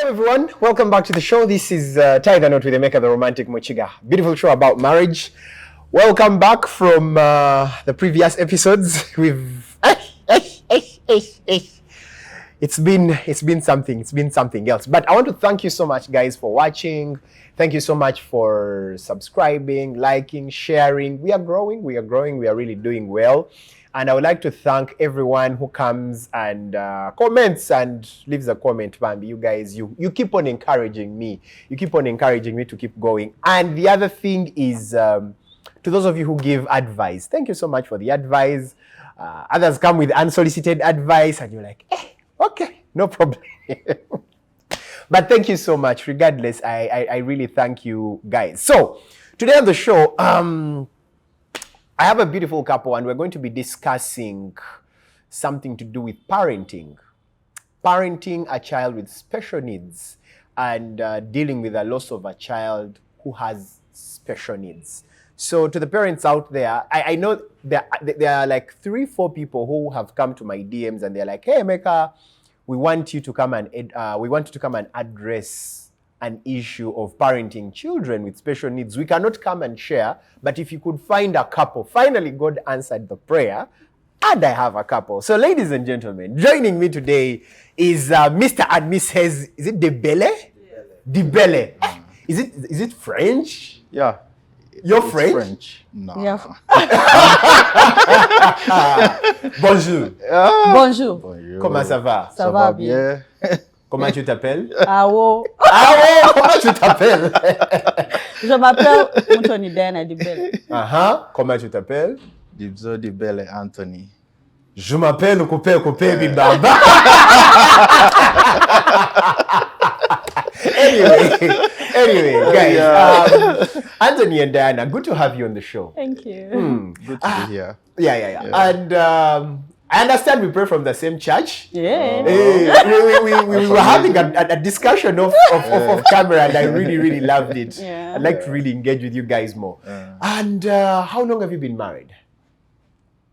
Hello everyone, welcome back to the show. This is Tie the Knot with Emeka the Romantic Mochiga. Beautiful show about marriage. Welcome back from the previous episodes. It's been something else. But I want to thank you so much, guys, for watching. Thank you so much for subscribing, liking, sharing. We are growing. We are really doing well. And I would like to thank everyone who comes and comments and leaves a comment, Bambi. You guys, you keep on encouraging me. You keep on encouraging me to keep going. And the other thing is, to those of you who give advice, thank you so much for the advice. Others come with unsolicited advice and you're like, okay, no problem. But thank you so much. Regardless, I really thank you guys. So today on the show, I have a beautiful couple and we're going to be discussing something to do with parenting. Parenting a child with special needs and dealing with the loss of a child who has special needs. So to the parents out there, I know there are like 3-4 people who have come to my DMs and they're like, hey, Emeka, we want you to come and address an issue of parenting children with special needs. We cannot come and share, but if you could find a couple, finally God answered the prayer, and I have a couple. So ladies and gentlemen, joining me today is Mr and Mrs is it Dibele? Dibele. Is it French? Yeah. You're French? No. Yeah. Bonjour. Bonjour. Bonjour. Comment ça va? Ça va bien. Comment tu t'appelles? Awo. Comment tu t'appelles? Je m'appelle Mr Dibele. Comment tu t'appelles? Mr Dibele Anthony. Je m'appelle Coupé Bibaba. Anyway, guys, Anthony and Diana, good to have you on the show. Thank you. Good to be here. Yeah. And I understand we pray from the same church. Yeah. We were having a discussion off camera, and I really loved it. Yeah. I'd like to really engage with you guys more. And how long have you been married?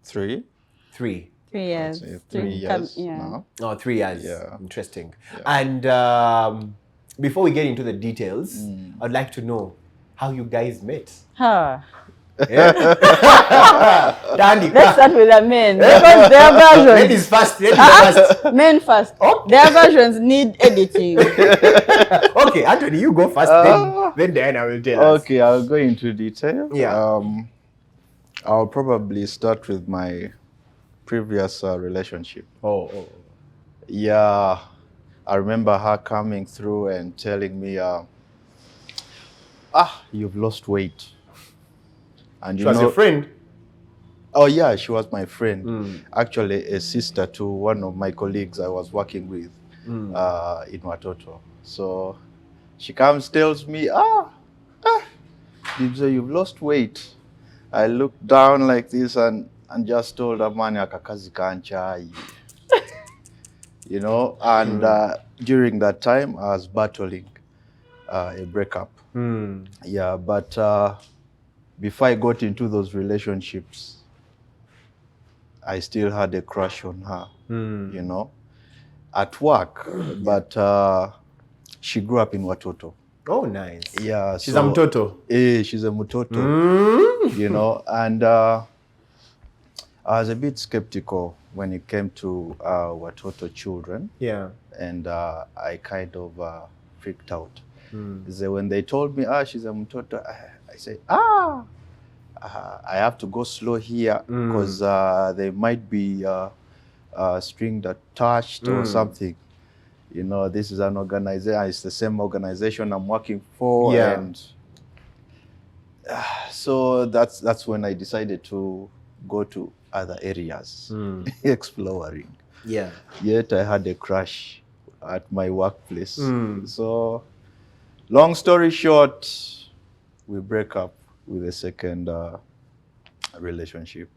3. 3. 3 years. 3 years Yeah. now. Oh, 3 years. Yeah. Interesting. Yeah. And before we get into the details, I'd like to know how you guys met. Let's Danny, start with the men. Because their versions. ladies first. Men first. Okay. Their versions need editing. Okay, Anthony, you go first, then Diana will tell us. Okay, I'll go into detail. Yeah. I'll probably start with my previous relationship. Oh. Yeah. I remember her coming through and telling me, you've lost weight. And She was your friend? Oh yeah, she was my friend. Actually, a sister to one of my colleagues I was working with in Watoto. So she comes, tells me, you've lost weight. I looked down like this and just told her, man, akakazi kanchai. You know, and during that time I was battling a breakup. Yeah, but before I got into those relationships, I still had a crush on her, you know, at work. But she grew up in Watoto. Oh, nice. Yeah. She's a mtoto. She's a mtoto, you know, and I was a bit skeptical when it came to Watoto children. Yeah. And I kind of freaked out. So when they told me, she's a mtoto, I said, I have to go slow here because there might be a string attached or something. You know, this is an organization, it's the same organization I'm working for. Yeah. And so that's when I decided to go to other areas, exploring. Yeah. Yet I had a crush at my workplace. So long story short, we break up with a second relationship.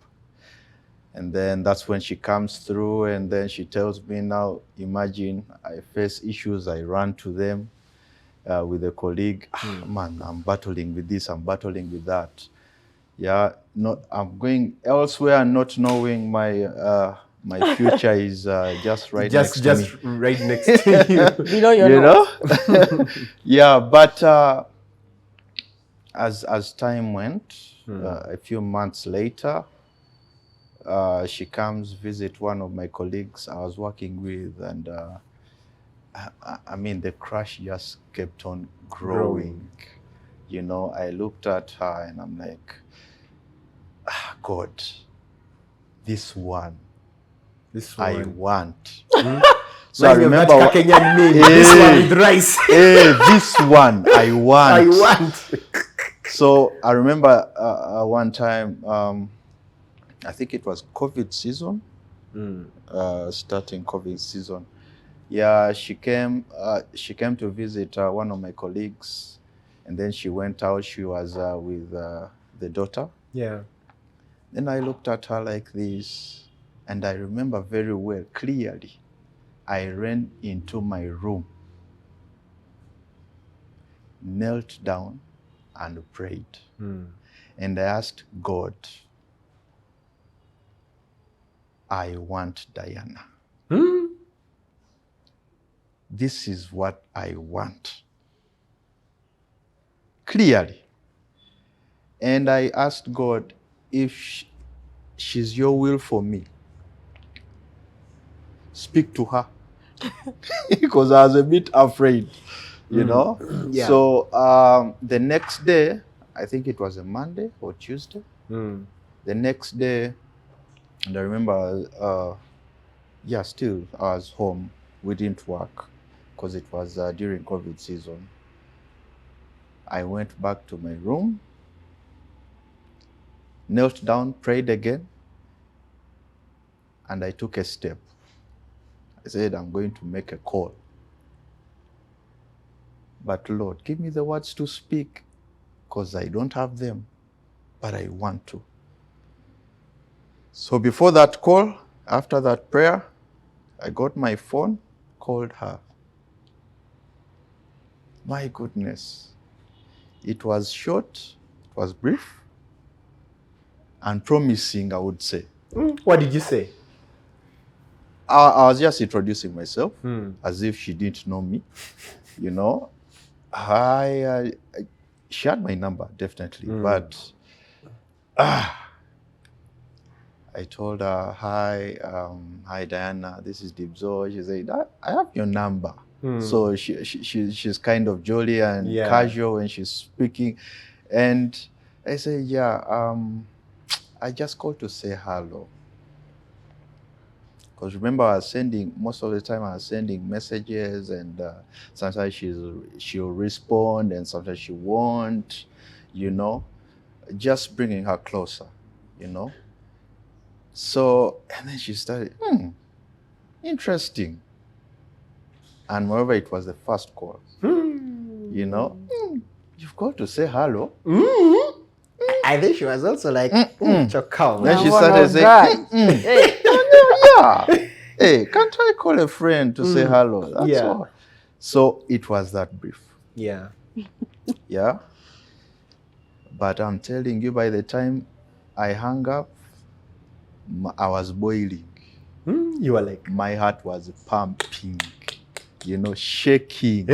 And then that's when she comes through and then she tells me, now imagine I face issues, I run to them with a colleague. Man, I'm battling with this, I'm battling with that. Yeah, I'm going elsewhere, not knowing my My future is just right next to just me. right next to you. Below your You nose. know? Yeah, but as time went, a few months later, she comes visit one of my colleagues I was working with, and I mean, the crush just kept on growing. You know, I looked at her and I'm like, God, this one I want. So I remember that Kenyan meme, this one with rice. this one I want. I want. So I remember one time, I think it was COVID season, starting COVID season. Yeah, she came to visit one of my colleagues, and then she went out. She was with the daughter. Yeah. Then I looked at her like this, and I remember very well, clearly, I ran into my room, knelt down, and prayed. And I asked God, I want Diana. This is what I want. Clearly. And I asked God, if she's your will for me, speak to her. Because I was a bit afraid, you know? Yeah. So the next day, I think it was a Monday or Tuesday. The next day, and I remember, still I was home. We didn't work because it was during COVID season. I went back to my room, knelt down, prayed again, and I took a step. I said, I'm going to make a call. But Lord, give me the words to speak, because I don't have them, but I want to. So before that call, after that prayer, I got my phone, called her. My goodness. It was short, it was brief, and promising, I would say. What did you say? I was just introducing myself, as if she didn't know me, you know. She had my number, definitely, but I told her, hi Diana, this is Dibzo. She said, I have your number. So she's kind of jolly and casual when she's speaking. And I said, I just called to say hello. Because remember, most of the time I was sending messages, and sometimes she'll respond and sometimes she won't, you know, just bringing her closer, you know. So, and then she started, interesting. And moreover, it was the first call, you know. You've called to say hello. I think she was also like, Chokal. Then she started saying, hey, can't I call a friend to say hello? That's all. So it was that brief. Yeah. Yeah. But I'm telling you, by the time I hung up, I was boiling. You were like, my heart was pumping, you know, shaking.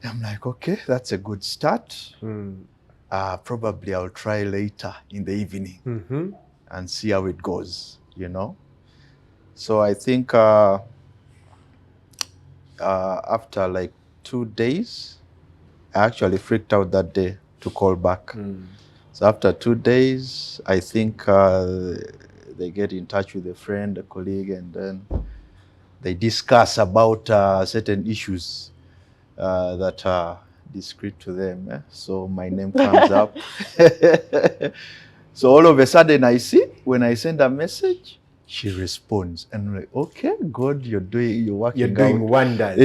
I'm like, okay, that's a good start. Probably I'll try later in the evening and see how it goes, you know. So I think after like 2 days, I actually freaked out that day to call back. So after 2 days, I think they get in touch with a friend, a colleague, and then they discuss about certain issues that are discreet to them. So my name comes up. So all of a sudden I see, when I send a message, she responds. And I'm like, okay, God, you're working wonders.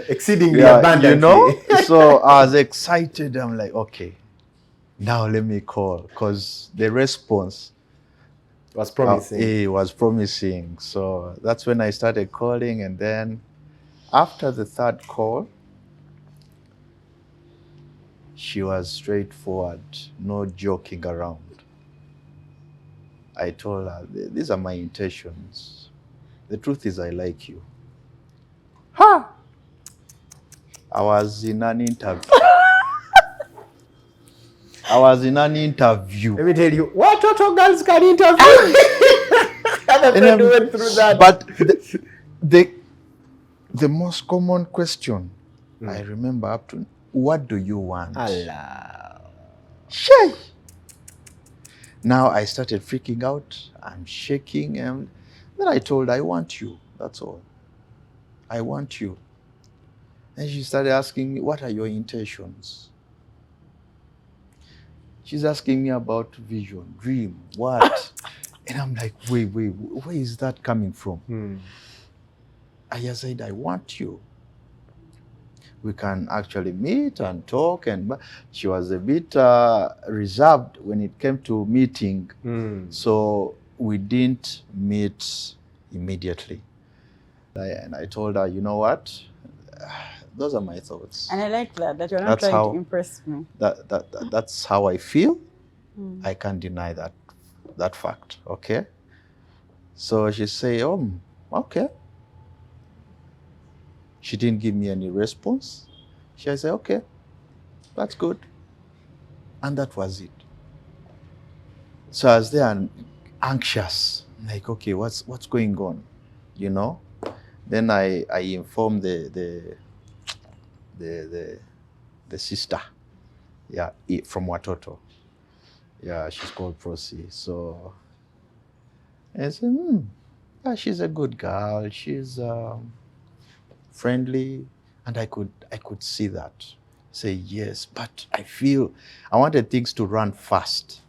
Exceedingly abundantly. You know? So I was excited. I'm like, okay, now let me call, because the response was promising. Was promising. So that's when I started calling. And then after the third call, she was straightforward, no joking around. I told her, these are my intentions. The truth is I like you. Huh? I was in an interview. Let me tell you, what Toto girls can interview? And went through that. But the most common question I remember up to, what do you want? Allah. Shay. Now I started freaking out. I'm shaking, and then I told her, I want you. That's all. I want you. And she started asking me, what are your intentions? She's asking me about vision, dream, what? And I'm like, wait, where is that coming from? I just said, I want you. We can actually meet and talk. And she was a bit reserved when it came to meeting. So we didn't meet immediately. And I told her, you know what? Those are my thoughts. And I like that you're not trying to impress me. That's how I feel. I can't deny that fact, okay? So she said, oh, okay. She didn't give me any response. She said, okay, that's good. And that was it. So I was there anxious, like, okay, what's going on, you know? Then I informed the sister, yeah, from Watoto. Yeah, she's called Prosi. So I said, yeah, she's a good girl. She's friendly, and I could see that. Say yes, but I wanted things to run fast.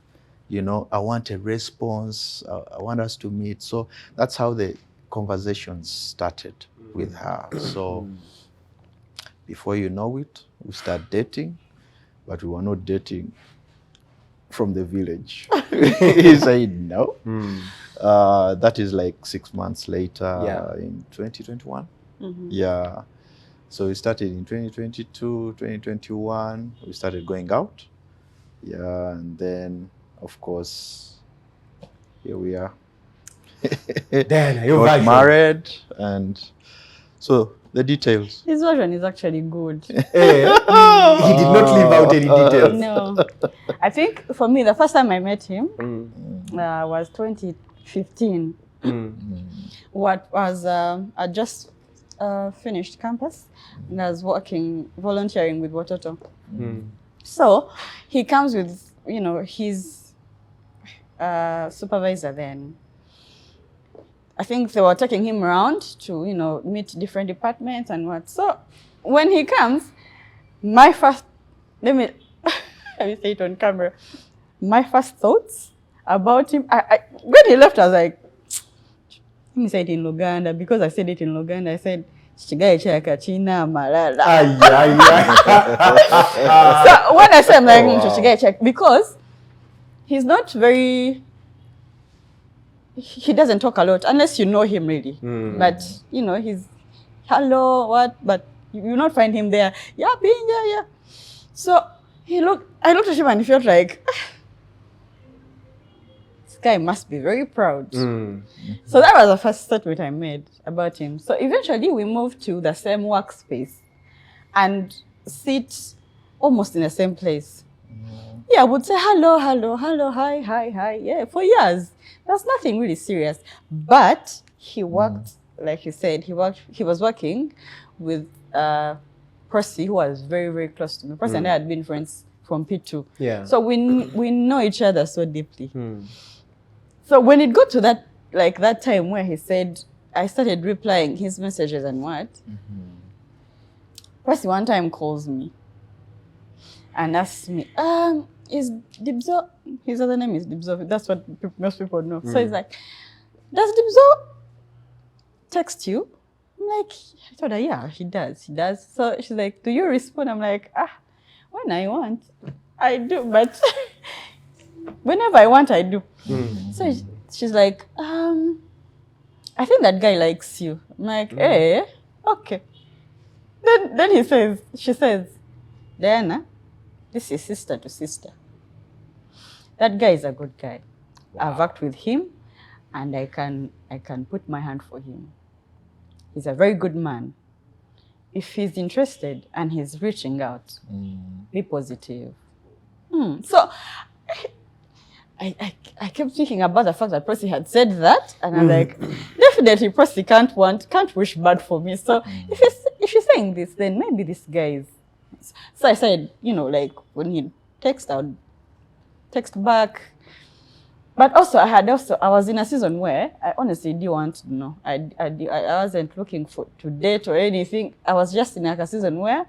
You know, I want a response. I want us to meet. So that's how the conversations started with her. So before you know it, we start dating, but we were not dating from the village. He said no. That is like 6 months later, in 2021. Yeah. So we started in 2022, 2021. We started going out. Yeah, and then, of course, here we are. Then you got married, and so the details. His version is actually good. He did not leave out any details. No. I think for me, the first time I met him was 2015. What was I just finished campus, and I was volunteering with Watoto. So he comes with, you know, his supervisor then. I think they were taking him around to, you know, meet different departments and what. So when he comes, my first, let me say it on camera, my first thoughts about him, when he left, I was like, let me say it in Luganda, because I said it in Luganda, I said, Chigaye chaka china malala. So when I say I'm like, Chigaye chaka, because he's not very, he doesn't talk a lot unless you know him really. But you know, he's hello, what, but you will not find him there. Yeah, being yeah. So I looked at him and felt like this guy must be very proud. So that was the first statement I made about him. So eventually we moved to the same workspace and sit almost in the same place. Yeah, I would say hello, hi. Yeah, for years. There's nothing really serious. But he worked, like you said, he was working with Percy, who was very, very close to me. Percy and I had been friends from P2. Yeah. So we know each other so deeply. So when it got to that time where he said, I started replying his messages and what, Percy one time calls me and asks me, is Dibzo, his other name is Dibzo, that's what most people know. So he's like, does Dibzo text you? I'm like, I told her, yeah, he does. So she's like, do you respond? I'm like, when I want, I do, but whenever I want, I do. So she's like, I think that guy likes you. I'm like, okay. Then she says, Diana, this is sister to sister. That guy is a good guy. I've worked with him, and I can put my hand for him. He's a very good man. If he's interested and he's reaching out, be positive. So I kept thinking about the fact that Percy had said that, and I'm like, definitely Percy can't wish bad for me. So if you're saying this, then maybe this guy is. So I said, like when he text, I would text back. But also, I was in a season where I honestly didn't want to know. I wasn't looking to date or anything. I was just in like a season where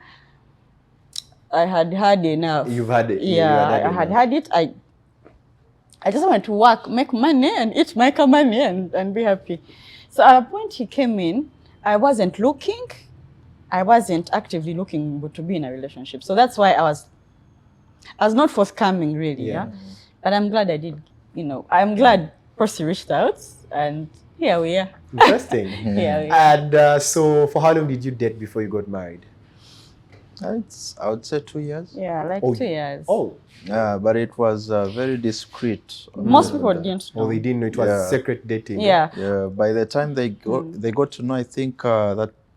I had had enough. You've had it. Yeah, I had it. I just wanted to work, make money, and eat my money and be happy. So at a point he came in, I wasn't looking. I wasn't actively looking to be in a relationship. So that's why I was not forthcoming, really. Yeah. But I'm glad I did. I'm glad Percy reached out, and here we are. Interesting. Here we are. And so, for how long did you date before you got married? I would say 2 years. Yeah, like 2 years. Oh. Yeah, but it was very discreet. Most people didn't know. Oh, they didn't know it was secret dating. Yeah. Yeah. By the time they got to know, I think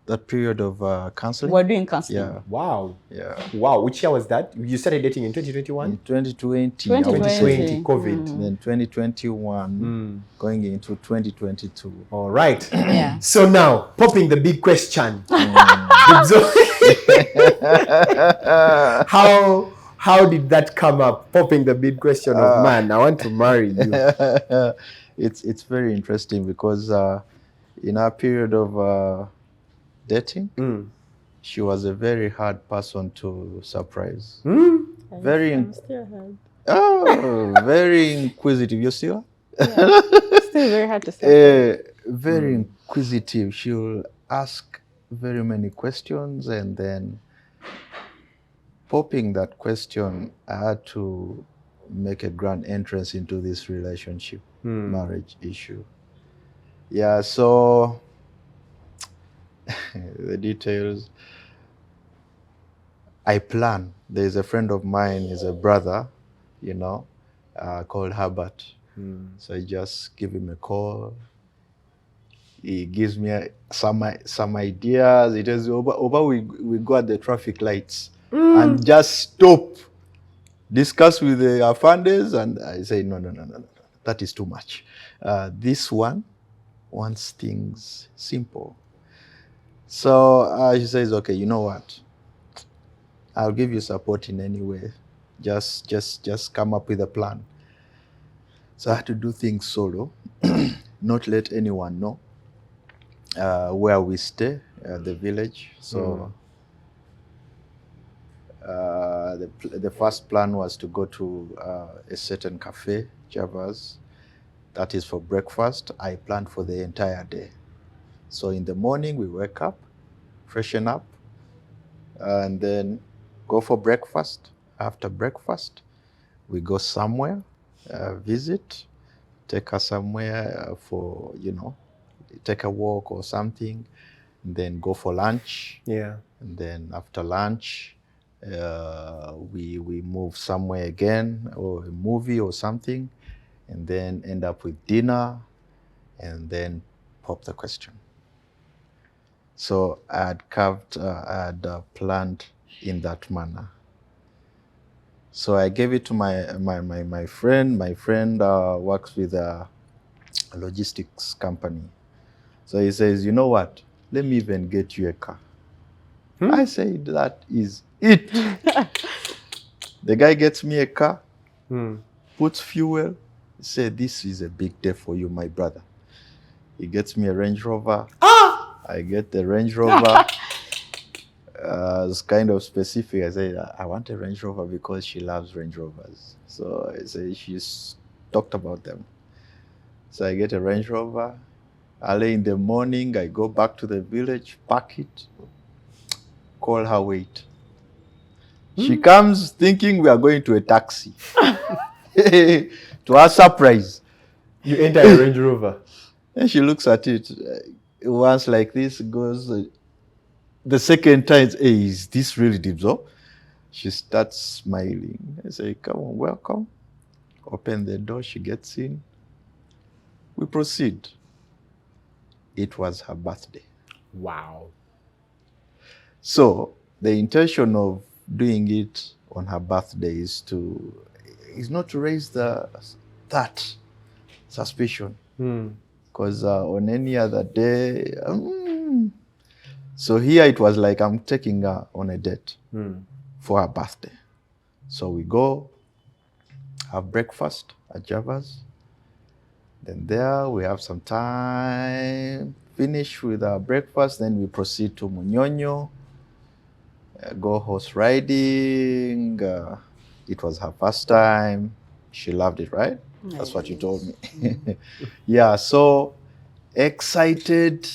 that period of counseling. We're doing counseling. Yeah. Wow. Yeah. Wow. Which year was that? You started dating in 2021? In 2020. 2020, COVID. Then 2021, going into 2022. All right. Yeah. So now, popping the big question. How did that come up? Popping the big question of, man, I want to marry you. It's very interesting because in our period of dating, she was a very hard person to surprise. Very inquisitive. You still? Yeah. Still very hard to say. Very inquisitive. She'll ask very many questions, and then popping that question, I had to make a grand entrance into this relationship, marriage issue. Yeah, so the details. I plan. There's a friend of mine, he's a brother, called Herbert. So I just give him a call. He gives me some ideas. He tells me, Oba, we go at the traffic lights and just stop, discuss with the Afandes, and I say, no, that is too much. This one wants things simple. So she says, okay, you know what? I'll give you support in any way. Just come up with a plan. So I had to do things solo, not let anyone know where we stay at the village. So the first plan was to go to a certain cafe, Java's. That is for breakfast. I planned for the entire day. So in the morning, we wake up, freshen up, and then go for breakfast. After breakfast, we go somewhere, visit, take her somewhere for, take a walk or something, and then go for lunch. Yeah. And then after lunch, we move somewhere again, or a movie or something, and then end up with dinner, and then pop the question. So I had planned in that manner. So I gave it to my friend. My friend works with a logistics company. So he says, you know what? Let me even get you a car. I said, that is it. The guy gets me a car, puts fuel, said, this is a big day for you, my brother. He gets me a Range Rover. I get the Range Rover. It's kind of specific. I say, I want a Range Rover because she loves Range Rovers. So I say, she's talked about them. So I get a Range Rover. Early in the morning, I go back to the village, park it, call her, wait. She comes thinking we are going to a taxi. To her surprise. You enter a Range Rover. And she looks at it. Once like this, goes... The second time, hey, is this really Dibzo? She starts smiling. I say, come on, welcome. Open the door, she gets in. We proceed. It was her birthday. Wow. So the intention of doing it on her birthday is not to raise that suspicion. Because on any other day, so here it was like I'm taking her on a date for her birthday. So we go have breakfast at Java's. Then there we have some time, finish with our breakfast, then we proceed to Munyonyo, go horse riding. It was her first time. She loved it, right? That's what you told me. Yeah, so excited.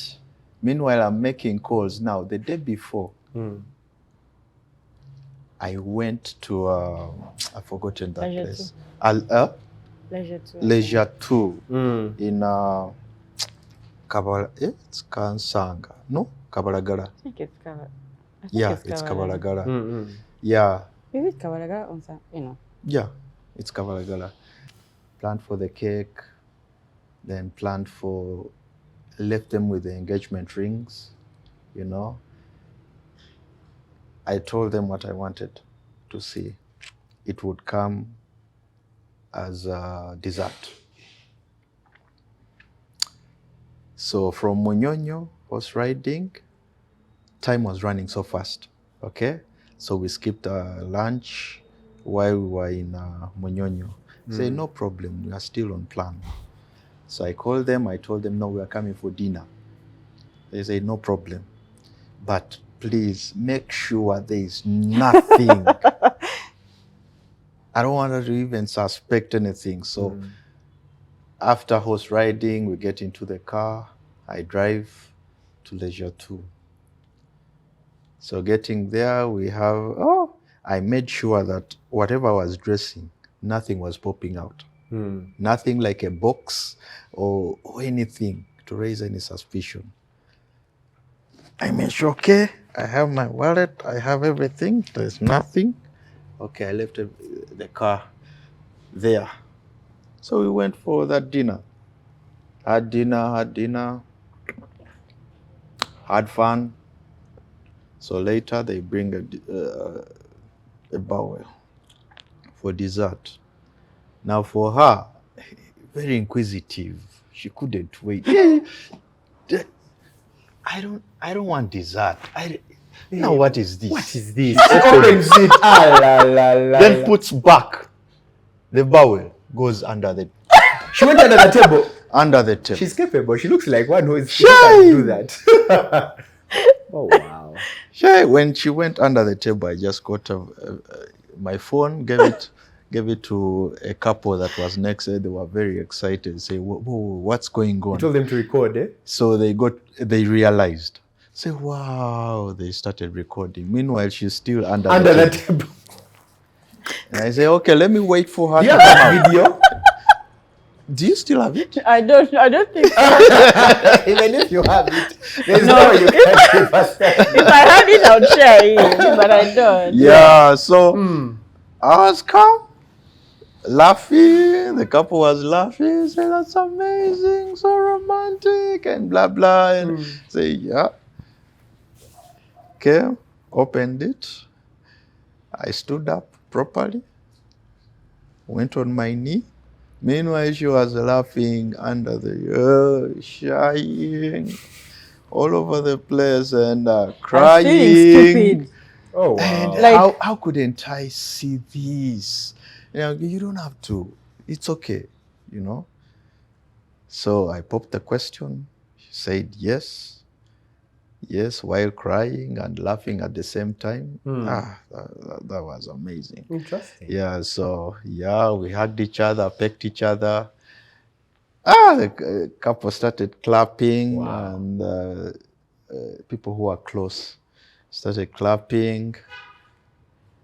Meanwhile, I'm making calls. Now, the day before, I went to, I've forgotten that Leisure place. Leisure 2 in Kabala. It's Kansanga. No? Kabalagala. I think it's Kabalagala. Yeah, it's Kabalagala. Yeah. Is it Kabalagala or something? Yeah, it's Kabalagala. Planned for the cake, then left them with the engagement rings, I told them what I wanted to see. It would come as a dessert. So from Munyonyo, horse riding, time was running so fast, okay? So we skipped lunch while we were in Munyonyo. Say, no problem, we are still on plan. So I called them, I told them, no, we are coming for dinner. They say, no problem. But please make sure there is nothing. I don't want her to even suspect anything. So after horse riding, we get into the car. I drive to Leisure 2. So getting there, I made sure that whatever I was dressing, nothing was popping out. Nothing like a box or anything to raise any suspicion. I made sure, okay, I have my wallet, I have everything, there's nothing. Okay, I left the car there. So we went for that dinner. Had dinner, had fun. So later they bring a bowl for dessert. Now for her, very inquisitive. She couldn't wait. I don't want dessert. Now what is this? What is this? Opens it. Then puts back the bowl, goes under the. She went under the table. Under the table. She's capable. She looks like one who can do that. Oh wow. When she went under the table, I just got my phone, gave it to a couple that was next. They were very excited. Say, whoa, what's going on? You told them to record, eh? So they realized. Say, wow, they started recording. Meanwhile, she's still under the table. And I say, okay, let me wait for her to come out. Video. Do you still have it? I don't think so. Even if you have it, there's no way you can give us that. If I had it, I would share it, but I don't. Yeah, so I was calm, laughing. The couple was laughing. Say, that's amazing, so romantic, and blah, blah. And say, yeah. Okay, opened it. I stood up properly, went on my knee. Meanwhile, she was laughing under the shying all over the place and crying. I was feeling stupid. Oh, wow. And how couldn't I see this? You don't have to. It's okay, So I popped the question. She said yes. Yes, while crying and laughing at the same time. That was amazing. Interesting. Yeah, so we hugged each other, pecked each other. The couple started clapping. Wow. And people who are close started clapping.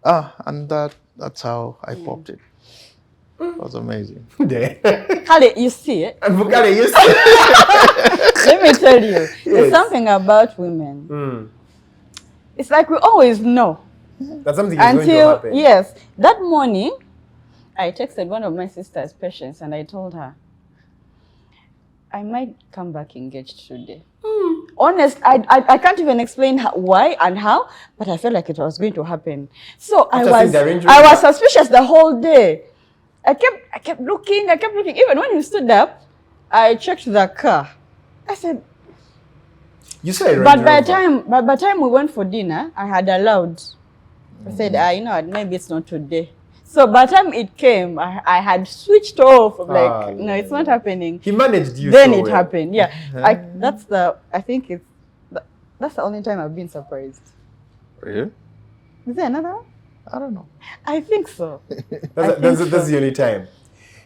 And that's how I popped it. It was amazing. Kale, you see it? Kale, you see it? Let me tell you, there's something about women. It's like we always know. That something is going to happen. Yes. That morning, I texted one of my sister's patients and I told her, I might come back engaged today. Honest, I can't even explain why and how, but I felt like it was going to happen. So I was suspicious the whole day. I kept looking. Even when he stood up, I checked the car. I said, "You saw it." But by the time we went for dinner, I had allowed. I said, you know what, maybe it's not today. So by the time it came, I had switched off. Like, no, it's not happening. He managed you. Then it happened. Yeah, that's the only time I've been surprised. Really? Is there another one? I don't know. I think so. That's the only time.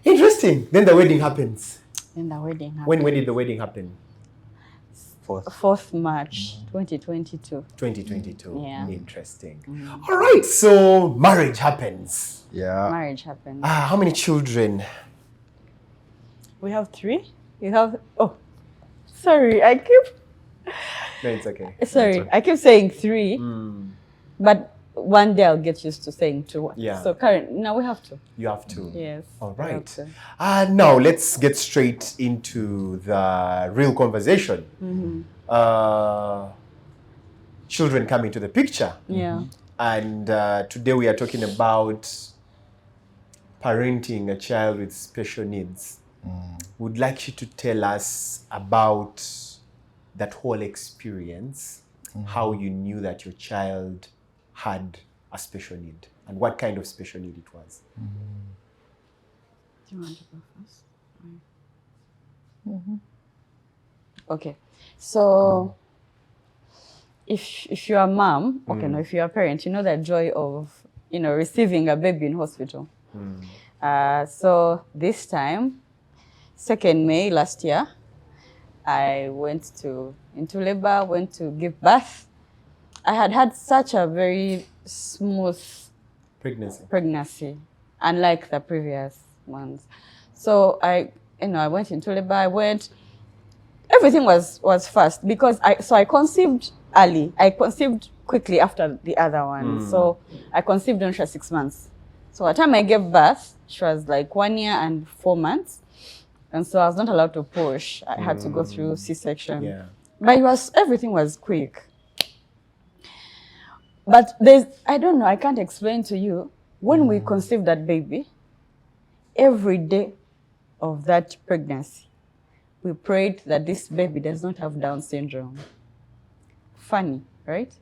Interesting. Then the wedding happens. When did the wedding happen? 4th March 2022. 2022. Yeah. Interesting. All right. So marriage happens. Yeah. Marriage happens. How many children? We have 3. You have. Oh, sorry. I keep. No, it's okay. Sorry, I keep saying 3, but one day I'll get used to saying 2. Yeah. So now we have 2. You have 2. Yes. All right. Now let's get straight into the real conversation. Children come into the picture. Yeah. And today we are talking about parenting a child with special needs. Would like you to tell us about that whole experience, how you knew that your child had a special need and what kind of special need it was. Do you want to go first? Okay, so if you're a mom, no, if you're a parent, you know that joy of receiving a baby in hospital. So this time, 2nd May last year, I went into labor, went to give birth. I had such a very smooth pregnancy, unlike the previous ones. So I went into labor. Everything was fast because I conceived early. I conceived quickly after the other one. So I conceived when she was 6 months. So by the time I gave birth, she was like 1 year and 4 months. And so I was not allowed to push. I had to go through C-section. Yeah. But everything was quick. But I don't know, I can't explain to you. When we conceived that baby, every day of that pregnancy, we prayed that this baby does not have Down syndrome. Funny, right?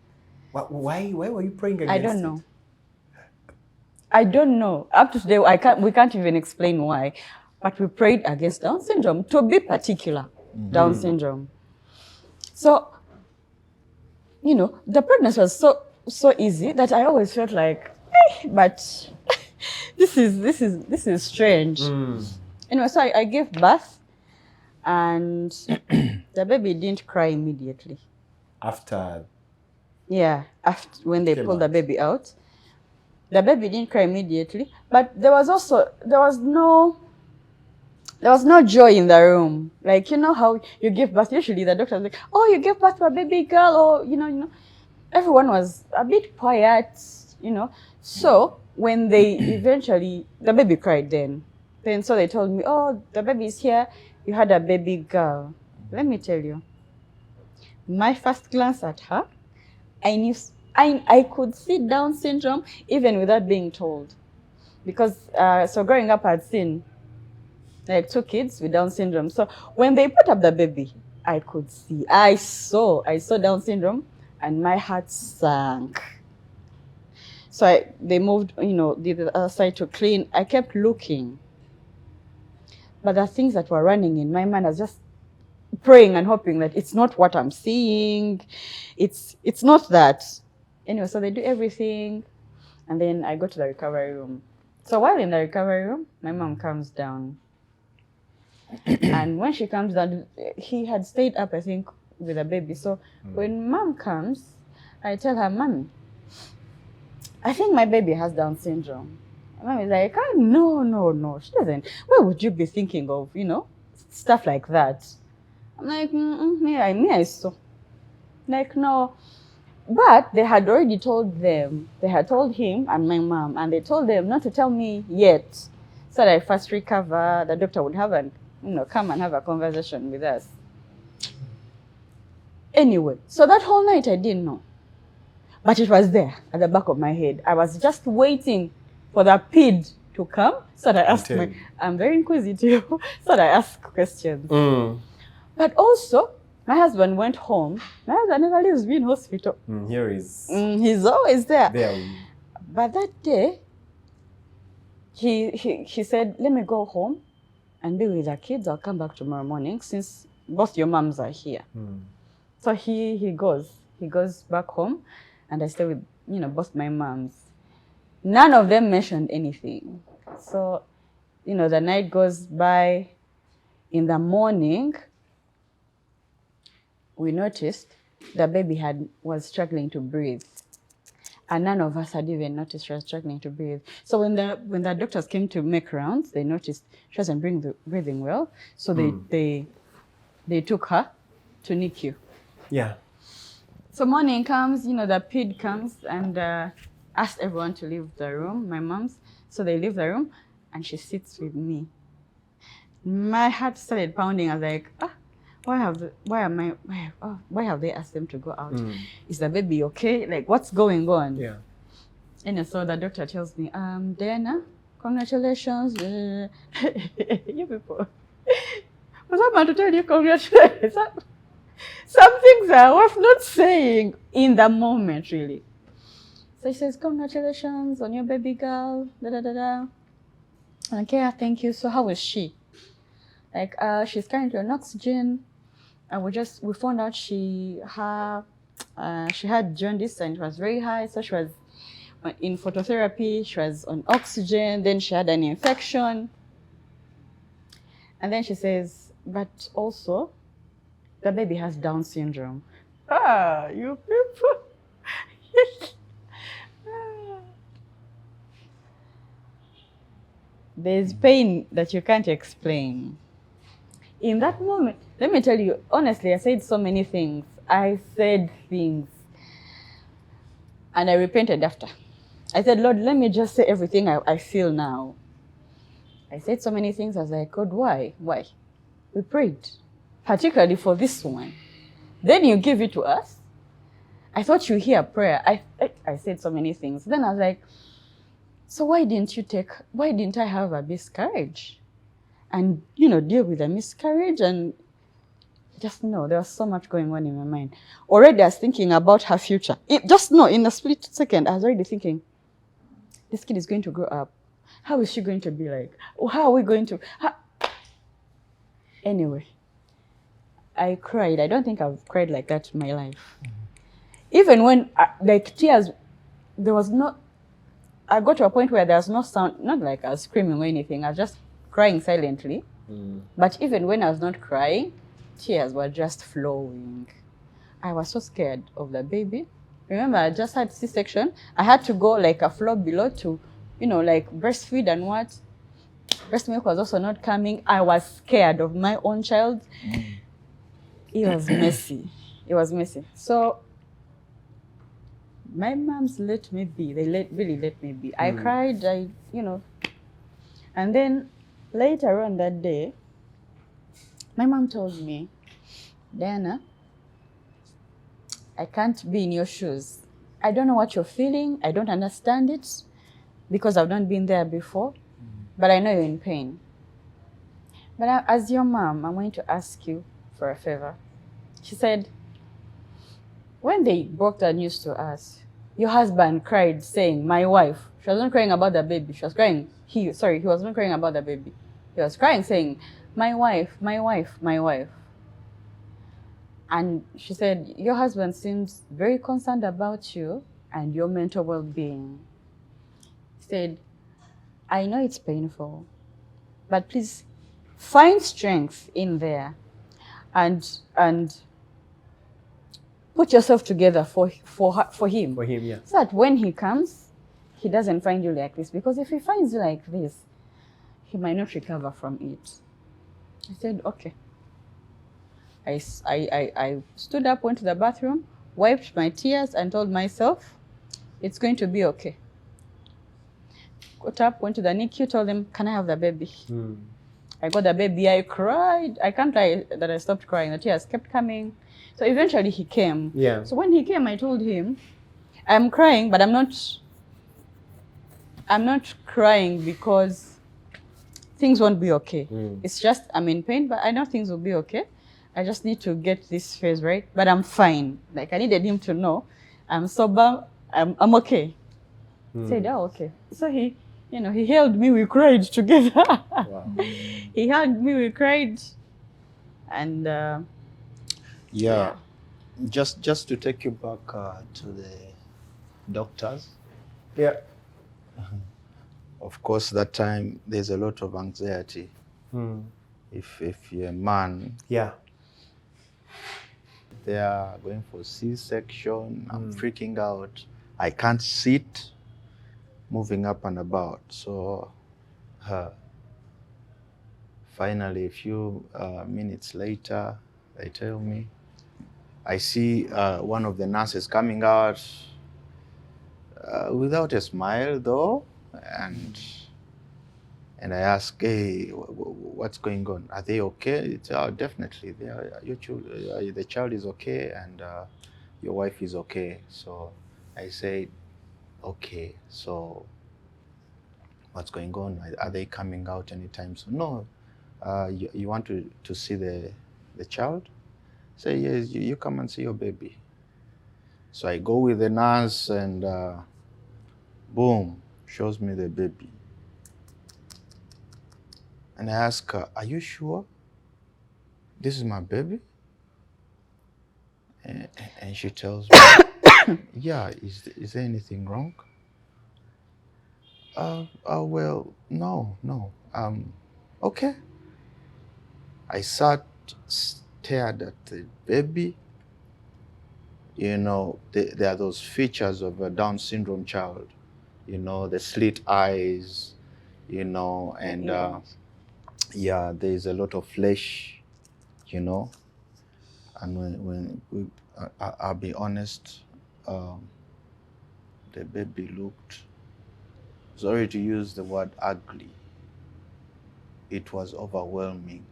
Why were you praying against I don't know. I don't know. Up to today, we can't even explain why. But we prayed against Down syndrome, to be particular, Down syndrome. So, the pregnancy was so easy that I always felt like, but this is strange. Anyway, so I gave birth, and the baby didn't cry immediately. After when they pulled the baby out, the baby didn't cry immediately. But there was no joy in the room. Like, how you give birth, usually the doctor's like, oh, you gave birth to a baby girl, or, everyone was a bit quiet, So when the baby cried then so they told me, oh, the baby's here, you had a baby girl. Let me tell you, my first glance at her, I knew, I could see Down syndrome even without being told. Because, so growing up, I'd seen like 2 kids with Down syndrome. So when they put up the baby, I could see, I saw Down syndrome, and my heart sank. So they moved, the other side to clean. I kept looking. But the things that were running in my mind, I was just praying and hoping that it's not what I'm seeing. It's not that. Anyway, so they do everything. And then I go to the recovery room. So while in the recovery room, my mom comes down. And when she comes down, he had stayed up, I think, with the baby. So when mom comes, I tell her, Mommy, I think my baby has Down syndrome. And mom is like, no, she doesn't. Why would you be thinking of, stuff like that? I'm like, I saw. Like, no. But they had already told them, they had told him and my mom, and they told them not to tell me yet, so that I first recover, the doctor would have come and have a conversation with us. Anyway, so that whole night I didn't know. But it was there at the back of my head. I was just waiting for the PID to come so that I asked I'm very inquisitive, so that I ask questions. But also, my husband went home. My husband never leaves me in hospital. Here is. He's always there. There. But that day, he said, let me go home and be with the kids. I'll come back tomorrow morning since both your moms are here. So he goes back home, and I stay with, both my moms. None of them mentioned anything. So, the night goes by. In the morning, we noticed the baby was struggling to breathe. And none of us had even noticed she was struggling to breathe. So when the doctors came to make rounds, they noticed she wasn't breathing well. So they took her to NICU. Yeah. So morning comes, the PID comes and asked everyone to leave the room, my mom's. So they leave the room and she sits with me. My heart started pounding. I was like, why have they asked them to go out? Is the baby okay? Like, what's going on? Yeah. And so the doctor tells me, Diana, congratulations. You people. Was I about to tell you congratulations? Some things are worth not saying in the moment, really. So she says, congratulations on your baby girl. Okay, thank you. So how is she? Like, she's currently on oxygen. And we found out she had jaundice and it was very high. So she was in phototherapy. She was on oxygen. Then she had an infection. And then she says, but also, the baby has Down syndrome. You people. There's pain that you can't explain. In that moment, let me tell you, honestly, I said so many things. I said things. And I repented after. I said, Lord, let me just say everything I feel now. I said so many things. I was like, God, why? Why? We prayed, particularly for this one. Then you give it to us. I thought you hear prayer. I said so many things. Then I was like, so why didn't I have a miscarriage? And, deal with a miscarriage and just know there was so much going on in my mind. Already I was thinking about her future. In a split second, I was already thinking, this kid is going to grow up. How is she going to be like? How are we going to... Anyway, I cried. I don't think I've cried like that in my life. Even when, tears, there was not... I got to a point where there was no sound, not like I was screaming or anything. I was just crying silently. But even when I was not crying, tears were just flowing. I was so scared of the baby. Remember, I just had C-section. I had to go like a floor below to, breastfeed and what. Breast milk was also not coming. I was scared of my own child. It was messy. It was messy. So my moms let me be. They really let me be. I cried, And then later on that day, my mom told me, Diana, I can't be in your shoes. I don't know what you're feeling. I don't understand it because I've not been there before, but I know you're in pain. But as your mom, I'm going to ask you for a favor. She said, when they broke the news to us, your husband cried saying, my wife. She wasn't crying about the baby. She was crying. He wasn't crying about the baby. He was crying saying, my wife, my wife, my wife. And she said, your husband seems very concerned about you and your mental well-being. He said, I know it's painful, but please find strength in there and put yourself together for him. For him, yeah. So that when he comes, he doesn't find you like this. Because if he finds you like this, he might not recover from it. I said, okay. I stood up, went to the bathroom, wiped my tears, and told myself, it's going to be okay. Got up, went to the NICU, told them, can I have the baby? I got the baby, I cried. I can't lie that I stopped crying. The tears kept coming. So eventually he came. Yeah. So when he came, I told him, I'm crying, but I'm not crying because things won't be okay. It's just I'm in pain, but I know things will be okay. I just need to get this phase right. But I'm fine. Like I needed him to know I'm sober. I'm okay. He said, oh, okay. So he held me. We cried together. Wow. He hugged me. We cried, and yeah. Just to take you back to the doctors. Yeah. Of course, that time there's a lot of anxiety. If you're a man, yeah, they are going for C-section. I'm freaking out. I can't sit, moving up and about. So, finally, a few minutes later, they tell me. I see one of the nurses coming out without a smile, though, and I ask, hey, what's going on? Are they okay? It's definitely. They are, the child is okay, and your wife is okay. So I say, okay. So what's going on? Are they coming out anytime soon? No. You want to see the child? Say, yes, you come and see your baby. So I go with the nurse, and boom, shows me the baby. And I ask her, are you sure this is my baby? And she tells me, yeah, is there anything wrong? Well, no. Okay. I stared at the baby. You know, there are those features of a Down syndrome child. You know, the slit eyes, you know, and yeah, there's a lot of flesh, you know. And I'll be honest, the baby looked, sorry to use the word ugly, it was overwhelming.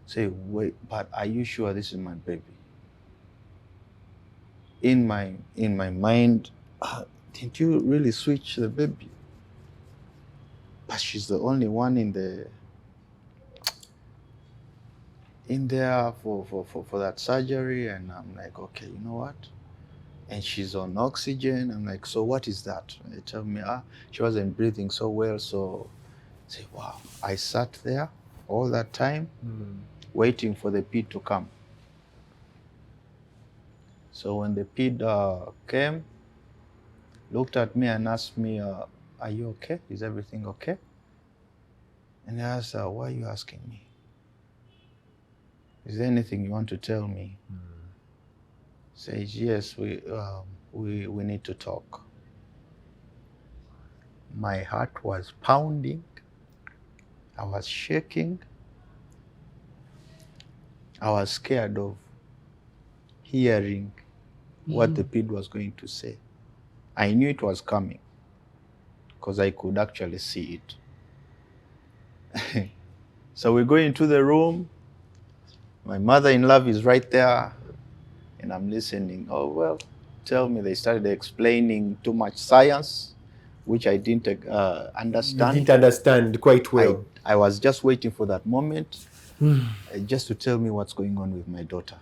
Say, wait, but are you sure this is my baby? In my mind, didn't you really switch the baby? But she's the only one in there for that surgery, and I'm like, okay, you know what? And she's on oxygen. I'm like, so what is that? And they tell me, she wasn't breathing so well. So I say, wow. I sat there all that time waiting for the ped to come. So when the ped came, looked at me and asked me, are you okay? Is everything okay? And I asked her, why are you asking me? Is there anything you want to tell me? Says, yes, we need to talk. My heart was pounding. I was shaking. I was scared of hearing what the ped was going to say. I knew it was coming because I could actually see it. So we go into the room. My mother-in-law is right there, and I'm listening. Oh, well, tell me. They started explaining too much science, which I didn't understand. You didn't understand quite well. I was just waiting for that moment just to tell me what's going on with my daughter,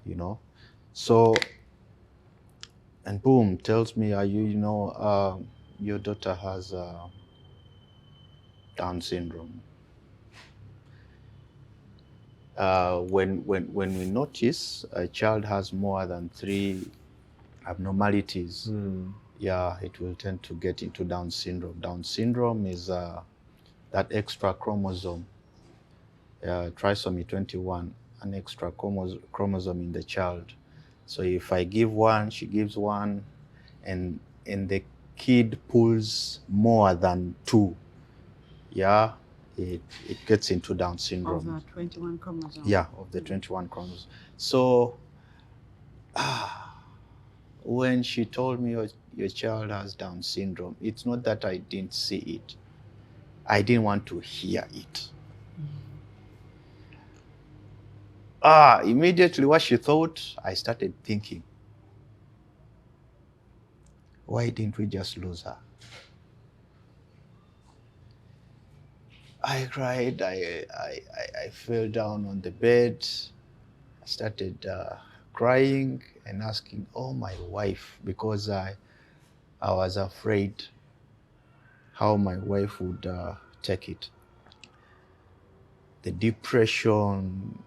you know. So, and boom, tells me, your daughter has Down syndrome. When we notice a child has more than 3 abnormalities, yeah, it will tend to get into Down syndrome. Down syndrome is that extra chromosome, trisomy 21, an extra chromosome in the child. So if I give one, she gives one, and the kid pulls more than 2, yeah, it gets into Down syndrome. Of the 21 chromosomes. Yeah, of the 21 chromosomes. So when she told me your child has Down syndrome, it's not that I didn't see it. I didn't want to hear it. Immediately what she thought, I started thinking, why didn't we just lose her? I cried, I fell down on the bed, I started crying and asking, oh, my wife, because I was afraid how my wife would take it. The depression,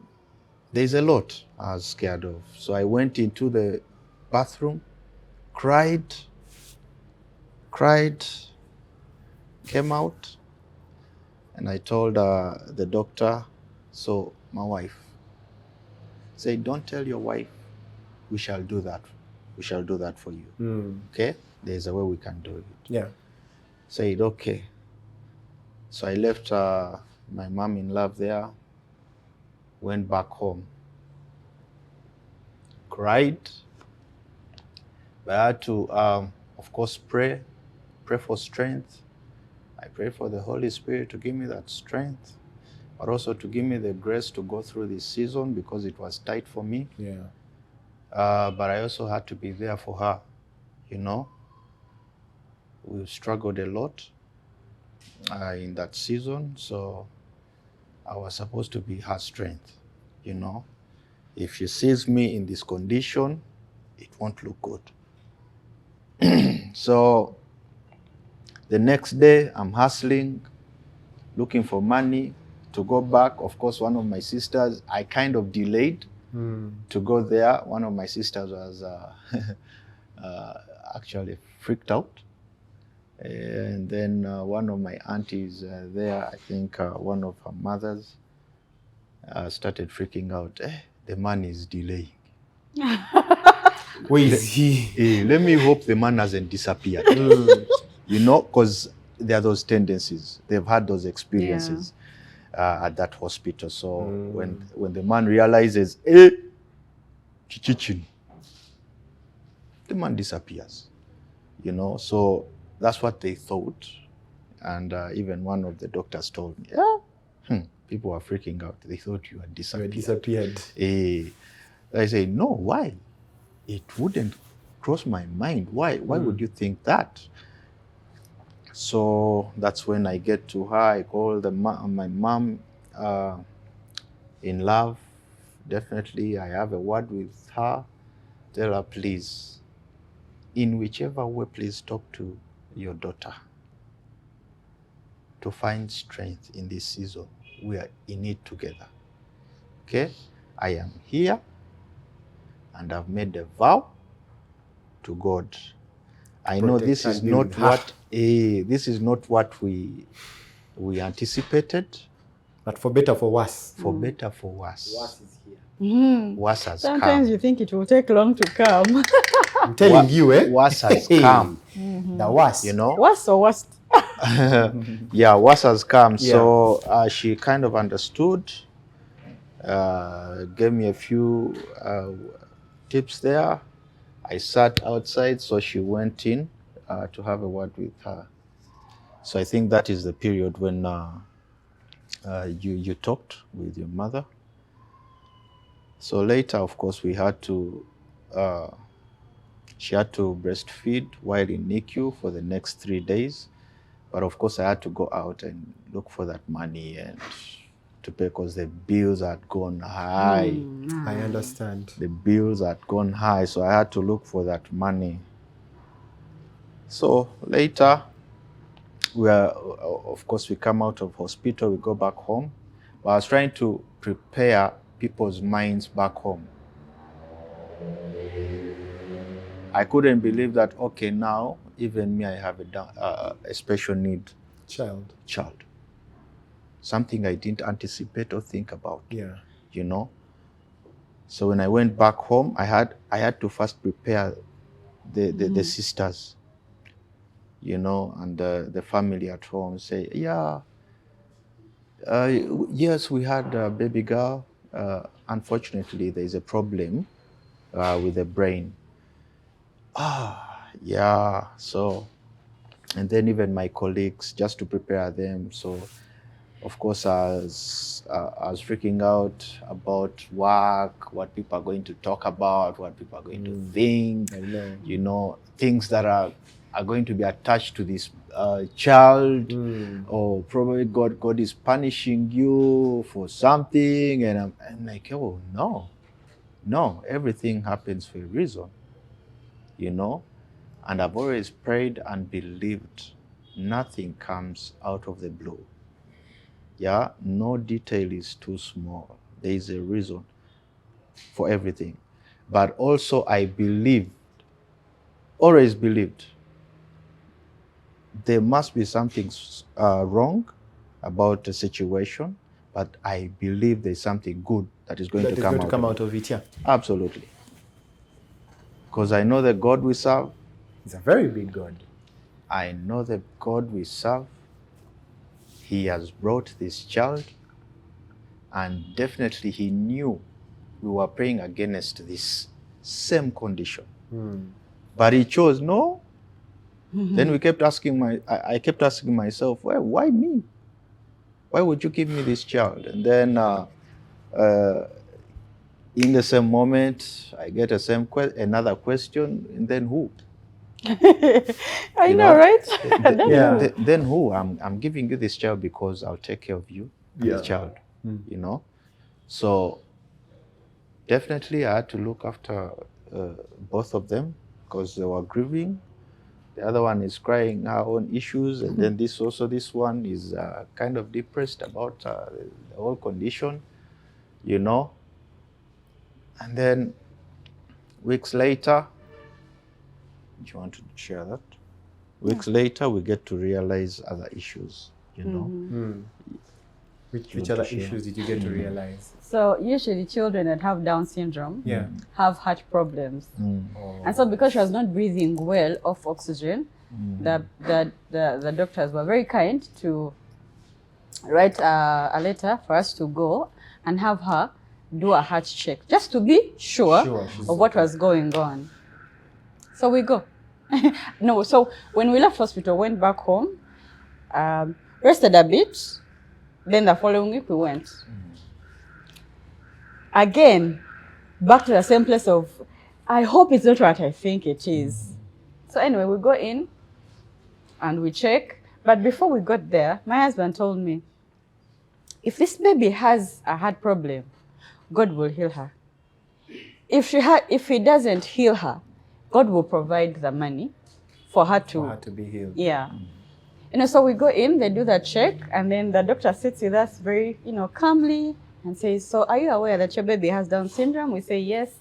there's a lot I was scared of. So I went into the bathroom, cried, came out, and I told the doctor, so my wife said, don't tell your wife, we shall do that. We shall do that for you. Okay? There's a way we can do it. Yeah. Said, okay. So I left my mom in love there, went back home, cried. But I had to, of course, pray for strength. I prayed for the Holy Spirit to give me that strength, but also to give me the grace to go through this season because it was tight for me. Yeah. But I also had to be there for her, you know. We struggled a lot in that season, so I was supposed to be her strength, you know. If she sees me in this condition, it won't look good. So the next day, I'm hustling, looking for money to go back. Of course, one of my sisters, I kind of delayed to go there. One of my sisters was actually freaked out. And then one of my aunties there, I think one of her mothers, started freaking out. The man is delaying. Where is he? Let me hope the man hasn't disappeared. You know, because there are those tendencies. They've had those experiences at that hospital. So when the man realizes, chichin, the man disappears. You know, so that's what they thought. And even one of the doctors told me, people were freaking out. They thought you had disappeared. I say, no, why? It wouldn't cross my mind. Why would you think that? So that's when I get to her. I call my mom in love. Definitely, I have a word with her. Tell her, please, in whichever way, please talk to your daughter to find strength in this season. We are in it together. Okay? I am here and I've made a vow to God. I know this is not what we anticipated. But for better, for worse. For better, for worse. Worse is here. Worse has come. Sometimes you think it will take long to come. I'm telling you, worse has come. The worst. You know? Worse or worst? Yeah, worse has come. Yeah. So she kind of understood, gave me a few tips there. I sat outside, so she went in to have a word with her. So I think that is the period when you talked with your mother. So later, of course, she had to breastfeed while in NICU for the next 3 days. But of course, I had to go out and look for that money and to pay because the bills had gone high. I understand. The bills had gone high, so I had to look for that money. So later, of course, we come out of hospital, we go back home. But I was trying to prepare people's minds back home. I couldn't believe that, okay, now, even me, I have a special need Child. Something I didn't anticipate or think about. Yeah. You know? So when I went back home, I had to first prepare the sisters, you know, and the family at home say, yes, we had a baby girl. Unfortunately, there is a problem with the brain. So And then even my colleagues, just to prepare them. So, of course, I was freaking out about work, what people are going to talk about, what people are going to think. I know. You know, things that are going to be attached to this child, or probably God is punishing you for something. And I'm like, oh, no, everything happens for a reason, you know. And I've always prayed and believed nothing comes out of the blue. Yeah, no detail is too small. There is a reason for everything. But also I always believed, there must be something wrong about the situation, but I believe there's something good that is going to come out of it. Yeah, absolutely. Because I know the God we serve. He's a very big God. I know the God we serve. He has brought this child, and definitely he knew we were praying against this same condition. But he chose no. Then we kept asking I kept asking myself, well, why me? Why would you give me this child? And then in the same moment, I get another question, and then who? I know, right? Then who? I'm giving you this child because I'll take care of you, the child, you know. So definitely I had to look after both of them because they were grieving. The other one is crying her own issues, and then this one is kind of depressed about the whole condition, you know. And then weeks later, do you want to share that? Weeks later, we get to realize other issues, you know. Which other issues did you get to realize? So usually children that have Down syndrome have heart problems. And so because she was not breathing well off oxygen, the doctors were very kind to write a letter for us to go and have her do a heart check, just to be sure of what was going on. So we go. No, so when we left hospital, went back home, rested a bit, then the following week we went. Again, back to the same place of, I hope it's not what I think it is. So anyway, we go in and we check. But before we got there, my husband told me, if this baby has a heart problem, God will heal her. If he doesn't heal her, God will provide the money for her to be healed. Yeah. You know, so we go in, they do the check, and then the doctor sits with us very, calmly and says, so are you aware that your baby has Down syndrome? We say yes.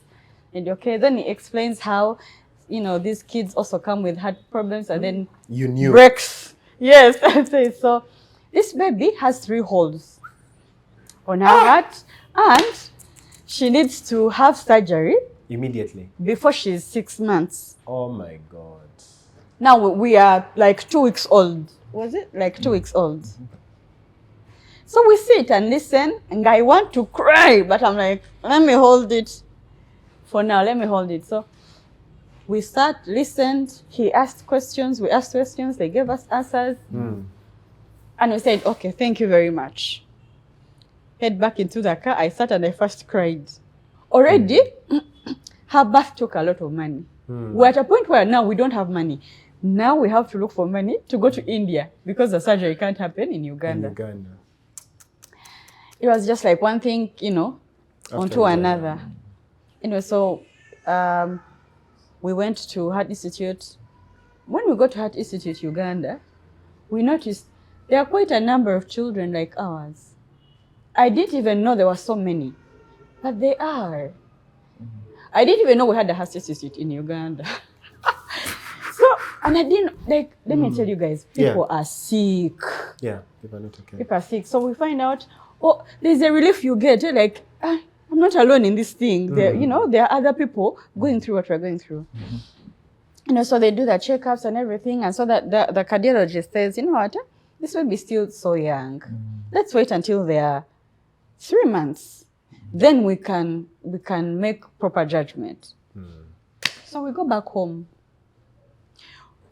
And okay, then he explains how, these kids also come with heart problems, and then you knew. Breaks. Yes, and says, so this baby has 3 holes on her heart, and she needs to have surgery immediately before she's 6 months. Oh my God. Now we are like 2 weeks old. Was it? Like 2 weeks old. So we sit and listen, and I want to cry, but I'm like, let me hold it for now. Let me hold it. So we listened. He asked questions. We asked questions. They gave us answers. And we said, okay, thank you very much. Head back into the car. I sat and I first cried. Already, her birth took a lot of money. We're at a point where now we don't have money. Now we have to look for money to go to India because the surgery can't happen in Uganda. It was just like one thing, onto another. So we went to Heart Institute. When we got to Heart Institute, Uganda, we noticed there are quite a number of children like ours. I didn't even know there were so many, but they are. I didn't even know we had a Heart Institute in Uganda. And I didn't, let me tell you guys, people are sick. Yeah, people are not okay. People are sick. So we find out, there's a relief you get. You're like, I'm not alone in this thing. There are other people going through what we're going through. So they do the checkups and everything. And so that the cardiologist says, you know what, this baby is still so young. Let's wait until they are 3 months. Then we can make proper judgment. So we go back home,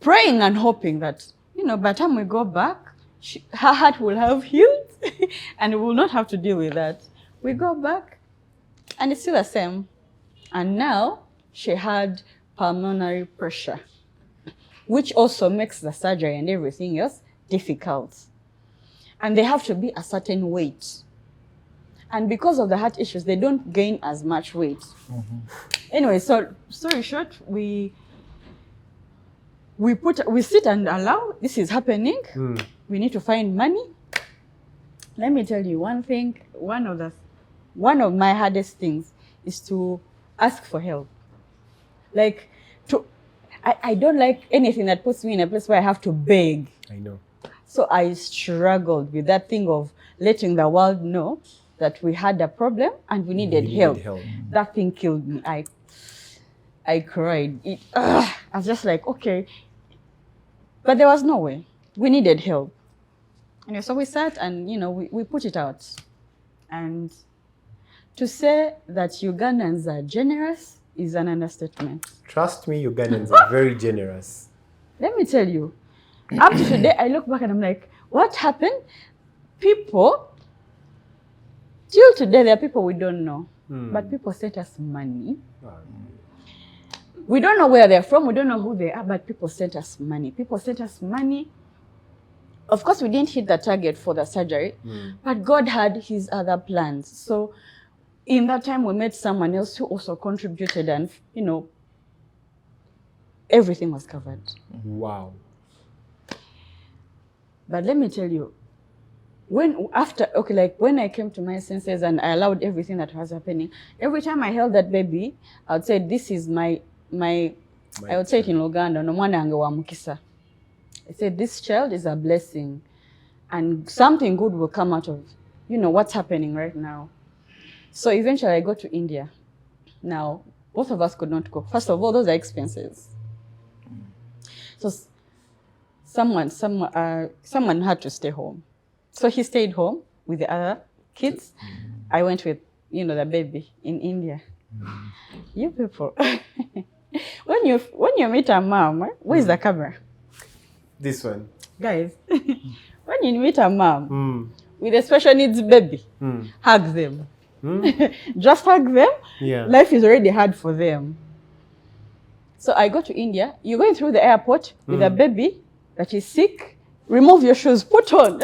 praying and hoping that, you know, by the time we go back, her heart will have healed and we will not have to deal with that. We go back and it's still the same. And now she had pulmonary pressure, which also makes the surgery and everything else difficult. And they have to be a certain weight. And because of the heart issues, they don't gain as much weight. Mm-hmm. Anyway, so story short, we sit and allow this is happening. We need to find money. Let me tell you one thing. One of my hardest things is to ask for help. Like, I don't like anything that puts me in a place where I have to beg. I know. So I struggled with that thing of letting the world know that we had a problem and we needed help. That thing killed me. I cried. I was just like, okay. But there was no way. We needed help. And so we sat and, you know, we put it out. And to say that Ugandans are generous is an understatement. Trust me, Ugandans are very generous. Let me tell you, up to today, I look back and I'm like, what happened? People, till today, there are people we don't know, but people sent us money. We don't know where they're from, we don't know who they are, but people sent us money. People sent us money. Of course, we didn't hit the target for the surgery, but God had his other plans. So in that time, we met someone else who also contributed and, you know, everything was covered. Wow. But let me tell you, when I came to my senses and I allowed everything that was happening, every time I held that baby, I would say, this is my I would say it in Luganda, no mwana wange wa mukisa. I said, this child is a blessing and something good will come out of, you know, what's happening right now. So eventually I got to India. Now, both of us could not go. First of all, those are expenses. So someone had to stay home. So he stayed home with the other kids. I went with, you know, the baby in India. You people, when you meet a mom, where's the camera? This one. Guys, when you meet a mom with a special needs baby, hug them. Just hug them. Yeah. Life is already hard for them. So I go to India. You're going through the airport with a baby that is sick. Remove your shoes, put on.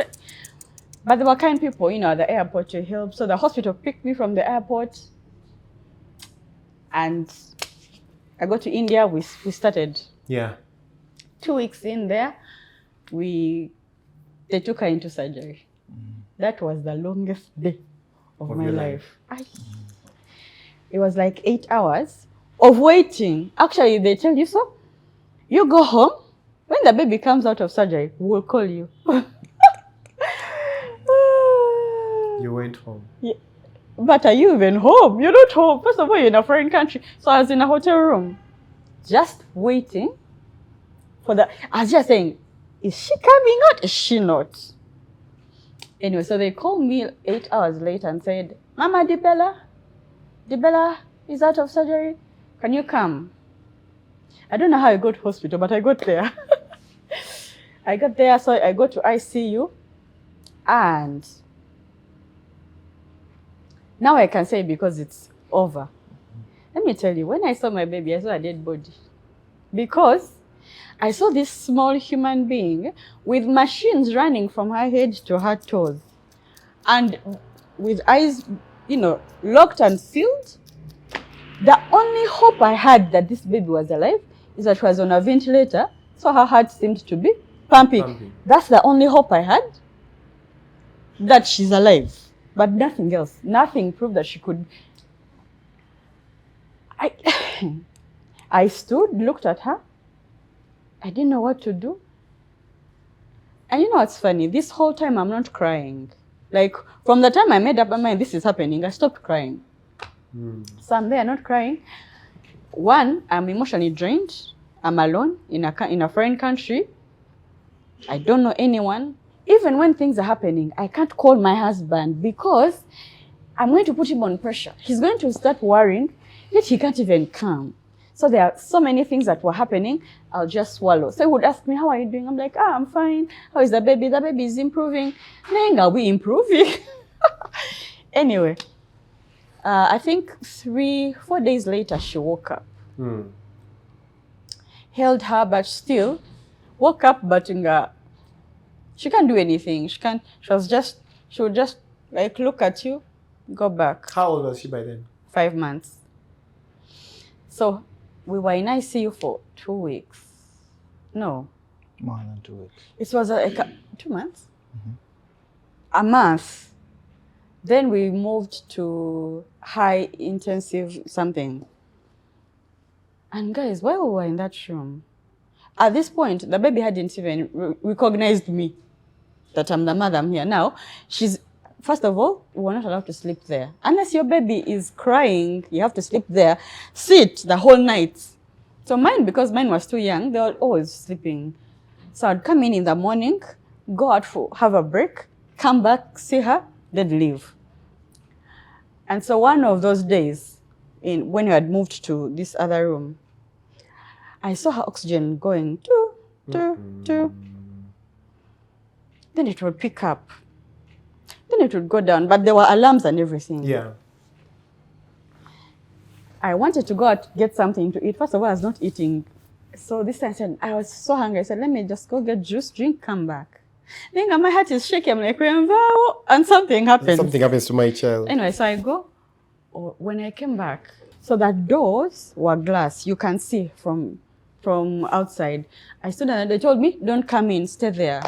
But there were kind people, you know, at the airport to help. So the hospital picked me from the airport. And I got to India. We started. Yeah. 2 weeks in there, they took her into surgery. That was the longest day of my life. It was like 8 hours of waiting. Actually, they tell you so. You go home. When the baby comes out of surgery, we'll call you. You went home. Yeah. But are you even home? You're not home. First of all, you're in a foreign country. So I was in a hotel room, just waiting for I was just saying, is she coming out? Is she not? Anyway, so they called me 8 hours later and said, Mama Dibele is out of surgery. Can you come? I don't know how I got to hospital, but I got there. I got there, so I go to ICU. And now I can say because it's over. Let me tell you, when I saw my baby, I saw a dead body. Because I saw this small human being with machines running from her head to her toes. And with eyes, you know, locked and sealed. The only hope I had that this baby was alive is that she was on a ventilator, so her heart seemed to be pumping. That's the only hope I had, that she's alive. But nothing else. Nothing proved that she could. I stood, looked at her. I didn't know what to do. And you know what's funny? This whole time I'm not crying. Like, from the time I made up my mind this is happening, I stopped crying. So I'm there not crying. One, I'm emotionally drained. I'm alone in a foreign country. I don't know anyone. Even when things are happening, I can't call my husband because I'm going to put him on pressure. He's going to start worrying, yet he can't even come. So there are so many things that were happening, I'll just swallow. So he would ask me, how are you doing? I'm like, I'm fine. How is the baby? The baby is improving. Then are we improving? Anyway, I think 3-4 days later, she woke up. Held her, but still woke up, but she can't do anything. She would just like look at you, go back. How old was she by then? 5 months. So we were in ICU for 2 weeks. No. More than 2 weeks. It was 2 months? A month. Then we moved to high intensive something. And guys, while we were in that room, at this point, the baby hadn't even recognized me, that I'm the mother, I'm here. Now, first of all, we were not allowed to sleep there. Unless your baby is crying, you have to sleep there, sit the whole night. So mine, because mine was too young, they were always sleeping. So I'd come in the morning, go out have a break, come back, see her, then leave. And so one of those days, when we had moved to this other room, I saw her oxygen going, Then it would pick up. Then it would go down, but there were alarms and everything. Yeah. I wanted to go out get something to eat. First of all, I was not eating. So this time I said, I was so hungry. I said, let me just go get juice, drink, come back. Then my heart is shaking. I'm like, and something happened. Something happens to my child. Anyway, so I go. When I came back, so the doors were glass. You can see from outside. I stood and they told me, don't come in, stay there.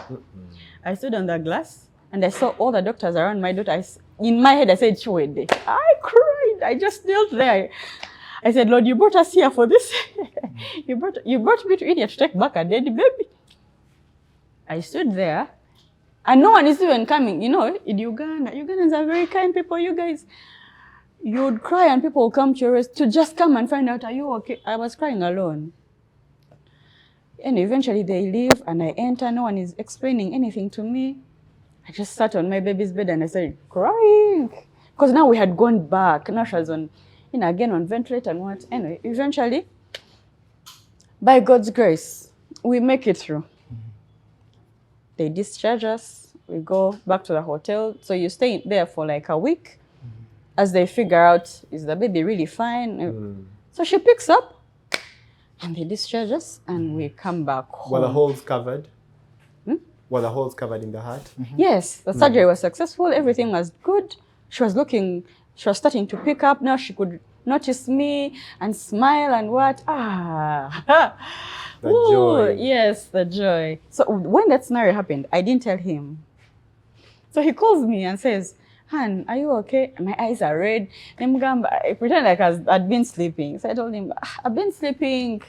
I stood on the glass and I saw all the doctors around my daughter. In my head, I said, Chwede. I cried. I just knelt there. I said, Lord, you brought us here for this. You brought me to India to take back a dead baby. I stood there and no one is even coming. You know, in Uganda, Ugandans are very kind people, you guys. You would cry and people will come to your rest to just come and find out, are you okay? I was crying alone. And eventually they leave and I enter. No one is explaining anything to me. I just sat on my baby's bed and I started crying. Because now we had gone back. Now she was again on ventilator and what. Anyway, eventually, by God's grace, we make it through. They discharge us. We go back to the hotel. So you stay there for like a week as they figure out, is the baby really fine? So she picks up and they discharge us and we come back home. Were the holes covered? Were the holes covered in the heart? Yes, the surgery was successful. Everything was good. She was starting to pick up. Now she could notice me and smile and what? The joy. Yes, the joy. So when that scenario happened, I didn't tell him. So he calls me and says, Han, are you okay? My eyes are red. I pretend like I'd been sleeping. So I told him, I've been sleeping,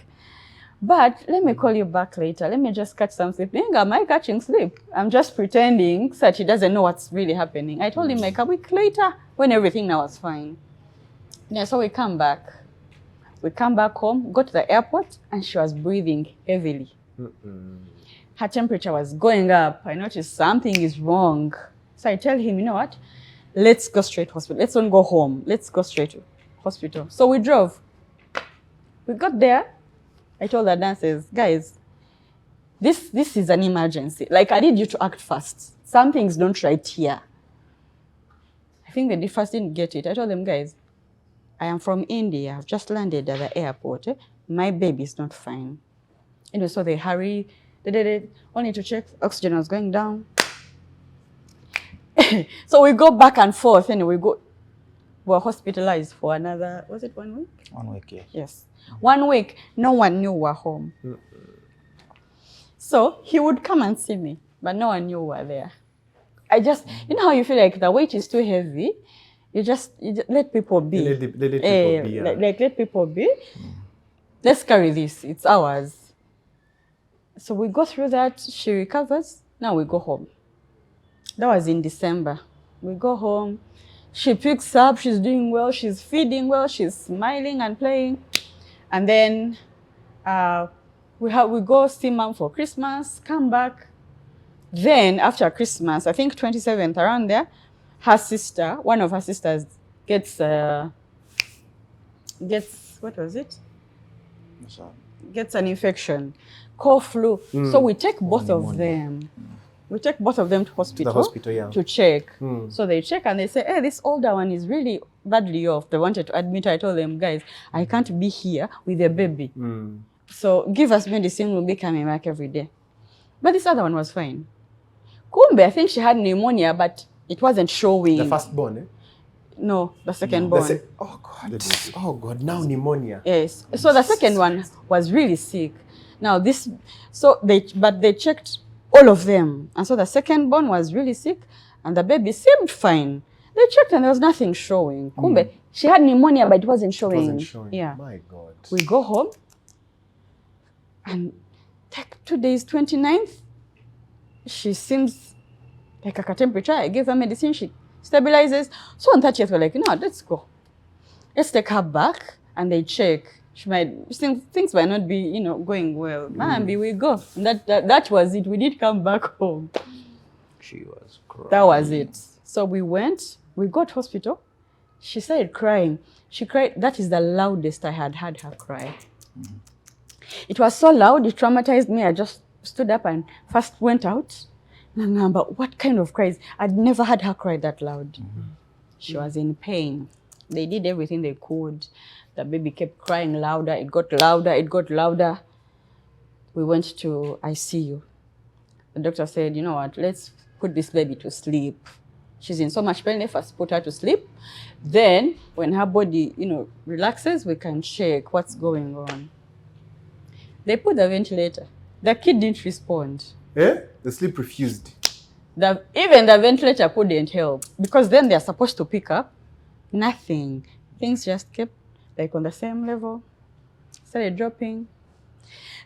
but let me call you back later. Let me just catch some sleep. Am I catching sleep? I'm just pretending so that he doesn't know what's really happening. I told him like a week later when everything now was fine. Yeah, so we come back. We come back home, go to the airport, and she was breathing heavily. Her temperature was going up. I noticed something is wrong. So I tell him, you know what? Let's go straight to hospital. Let's not go home. Let's go straight to hospital. So we drove. We got there. I told the dancers, guys, this is an emergency. Like, I need you to act fast. Something's not right here. I think they first didn't get it. I told them, guys, I am from India. I've just landed at the airport. My baby's not fine. Anyway, so they hurry. They did it only to check. Oxygen was going down. So we go back and forth. Anyway, we were hospitalized for another, was it 1 week? 1 week, yes. Yes. 1 week, no one knew we were home. So he would come and see me, but no one knew we were there. You know how you feel like the weight is too heavy? You just let people be. Let people be. Yeah. Let people be. Let's carry this. It's ours. So we go through that. She recovers. Now we go home. That was in December. We go home. She picks up. She's doing well. She's feeding well. She's smiling and playing. And then we go see mom for Christmas. Come back. Then after Christmas, I think 27th around there, one of her sisters gets what was it? gets an infection, cough, flu. So we take both of them. We take both of them to hospital, to check. So they check and they say, hey, this older one is really badly off. They wanted to admit her. I told them, guys, I can't be here with a baby. So give us medicine, we'll be coming back every day. But this other one was fine. Kumbe, I think she had pneumonia, but it wasn't showing. The firstborn, eh? No, the second born. Oh God! Oh God! Now pneumonia. Yes. So the second one was really sick. Now but they checked all of them, and so the second born was really sick, and the baby seemed fine. They checked and there was nothing showing. Kumbe, she had pneumonia, but it wasn't showing. It wasn't showing. Yeah. My God. We go home, and take 2 days, 29th, she seems like a temperature. I gave her medicine. She stabilizes. So on 30th, we're like, no, let's go. Let's take her back, and they check. Things might not be, going well. Mambi, we go. And that was it. We did come back home. She was crying. That was it. So we went. We got hospital. She started crying. She cried. That is the loudest I had heard her cry. It was so loud. It traumatized me. I just stood up and first went out. But what kind of cries? I'd never had her cry that loud. She was in pain. They did everything they could. The baby kept crying louder. It got louder. It got louder. We went to ICU. The doctor said, you know what, let's put this baby to sleep. She's in so much pain. Let's first put her to sleep. Then, when her body, relaxes, we can check what's going on. They put the ventilator. The kid didn't respond. Eh? The sleep refused. Even the ventilator couldn't help. Because then they're supposed to pick up. Nothing. Things just kept on the same level. Started dropping.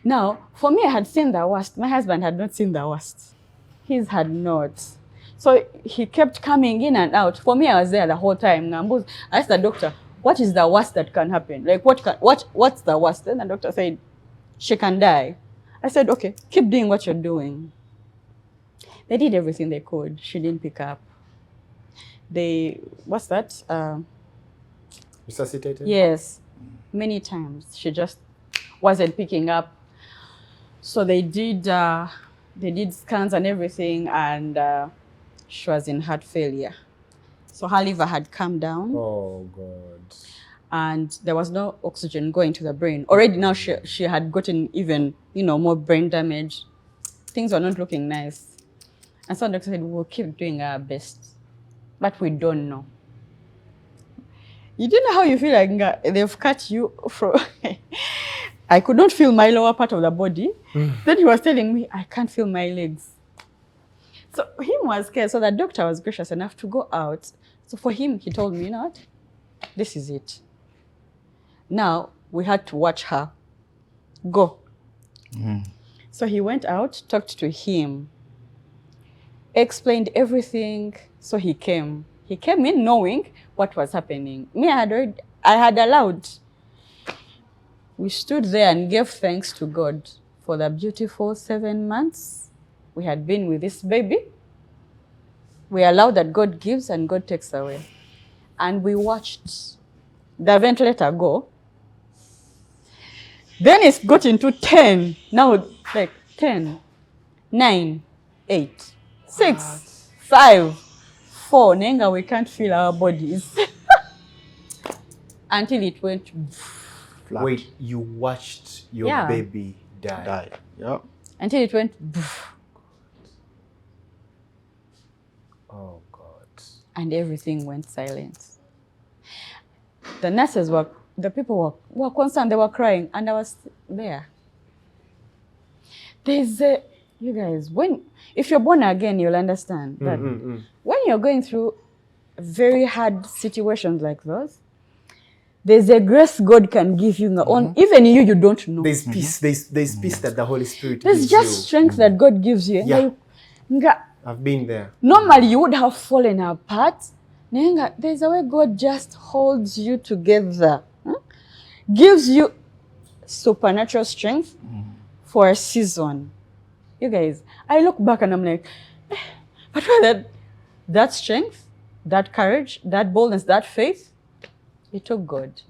Now, for me, I had seen the worst. My husband had not seen the worst. His had not. So he kept coming in and out. For me, I was there the whole time. I asked the doctor, what is the worst that can happen? Like, what's the worst? Then the doctor said, she can die. I said, okay, keep doing what you're doing. They did everything they could. She didn't pick up. What's that? Resuscitated? Yes, many times. She just wasn't picking up. So they did scans and everything, and she was in heart failure. So her liver had come down. Oh, God. And there was no oxygen going to the brain. Already now she had gotten even, more brain damage. Things were not looking nice. And so the doctor said, we'll keep doing our best. But we don't know. You do know how you feel like they've cut you from... I could not feel my lower part of the body. Then he was telling me, I can't feel my legs. So him was scared. So the doctor was gracious enough to go out. So for him, he told me, you know what? This is it. Now, we had to watch her go. So he went out, talked to him, explained everything. So he came. He came in knowing what was happening. Me, I had allowed. We stood there and gave thanks to God for the beautiful 7 months we had been with this baby. We allowed that God gives and God takes away. And we watched the ventilator go. Then it's got into 10. Now, like 10, 9, 8, 6, 5, 4. Nenga, we can't feel our bodies. Until it went flat. Wait, you watched your baby die? Yeah. Until it went. Oh, God. And everything went silent. The nurses the people were concerned, they were crying, and I was there. You guys, if you're born again, you'll understand that when you're going through very hard situations like those, there's a grace God can give you even you don't know. There's peace. There's peace that the Holy Spirit gives you. There's just strength that God gives you. Yeah. I've been there. Normally, you would have fallen apart. There's a way God just holds you together. Gives you supernatural strength for a season. You guys, I look back and I'm like, but that strength, that courage, that boldness, that faith, it took God.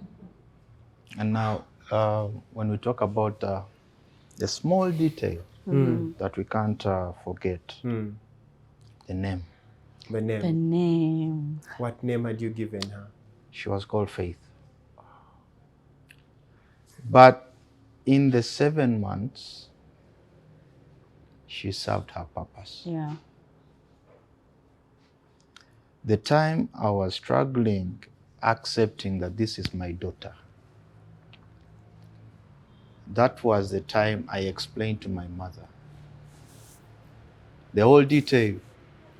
And now, when we talk about the small detail that we can't forget, the name. The name. The name. What name had you given her? She was called Faith. But in the 7 months, she served her purpose. Yeah. The time I was struggling, accepting that this is my daughter, that was the time I explained to my mother the whole detail,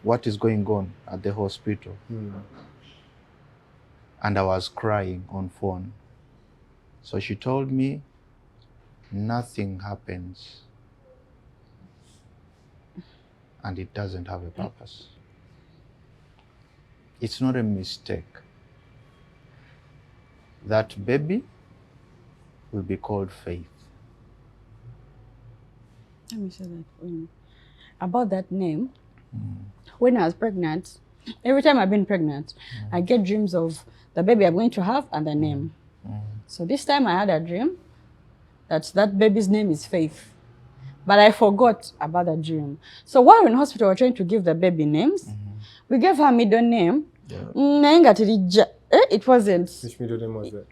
what is going on at the hospital. And I was crying on phone. So she told me, nothing happens and it doesn't have a purpose. It's not a mistake. That baby will be called Faith. Let me say that. About that name, when I was pregnant, every time I've been pregnant, I get dreams of the baby I'm going to have and the name. So this time I had a dream that baby's name is Faith. But I forgot about the dream. So while we were in hospital, we were trying to give the baby names. We gave her a middle name. It wasn't. Which middle name was that?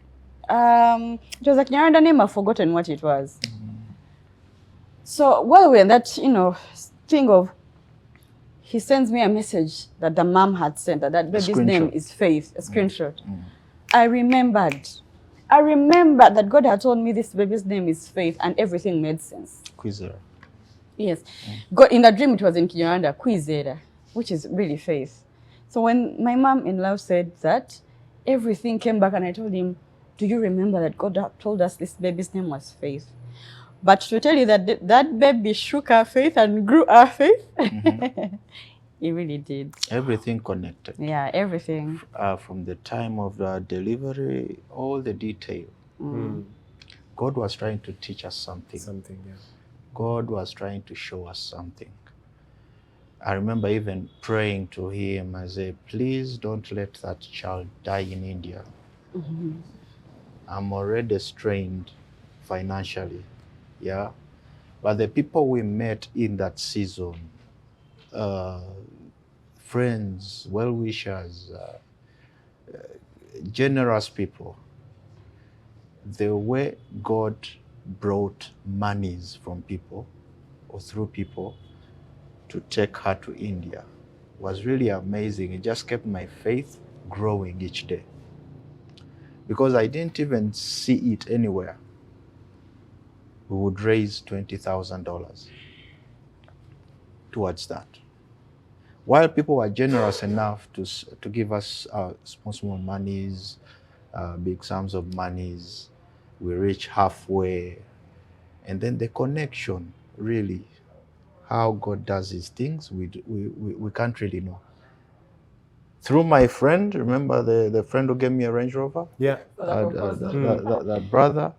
It was a Kinyarwanda name. I've forgotten what it was. So while we were in that, thing of, he sends me a message that the mom had sent, that baby's name is Faith, a screenshot. I remembered that God had told me this baby's name is Faith, and everything made sense. Kwizera. Yes. God, in the dream, it was in Kinyarwanda, Kwizera, which is really faith. So when my mom-in-law said that, everything came back, and I told him, do you remember that God told us this baby's name was Faith? But to tell you that that baby shook our faith and grew our faith, it really did. Everything connected. Yeah, everything. From the time of the delivery, all the detail. God was trying to teach us something. God was trying to show us something. I remember even praying to him. I said, please don't let that child die in India. I'm already strained financially. Yeah, but the people we met in that season, friends, well-wishers, generous people, the way God brought monies from people or through people to take her to India was really amazing. It just kept my faith growing each day, because I didn't even see it anywhere. We would raise $20,000 towards that. While people were generous enough to give us small monies, big sums of monies, we reached halfway. And then the connection, really, how God does his things, we can't really know. Through my friend, remember the friend who gave me a Range Rover? Yeah. That brother.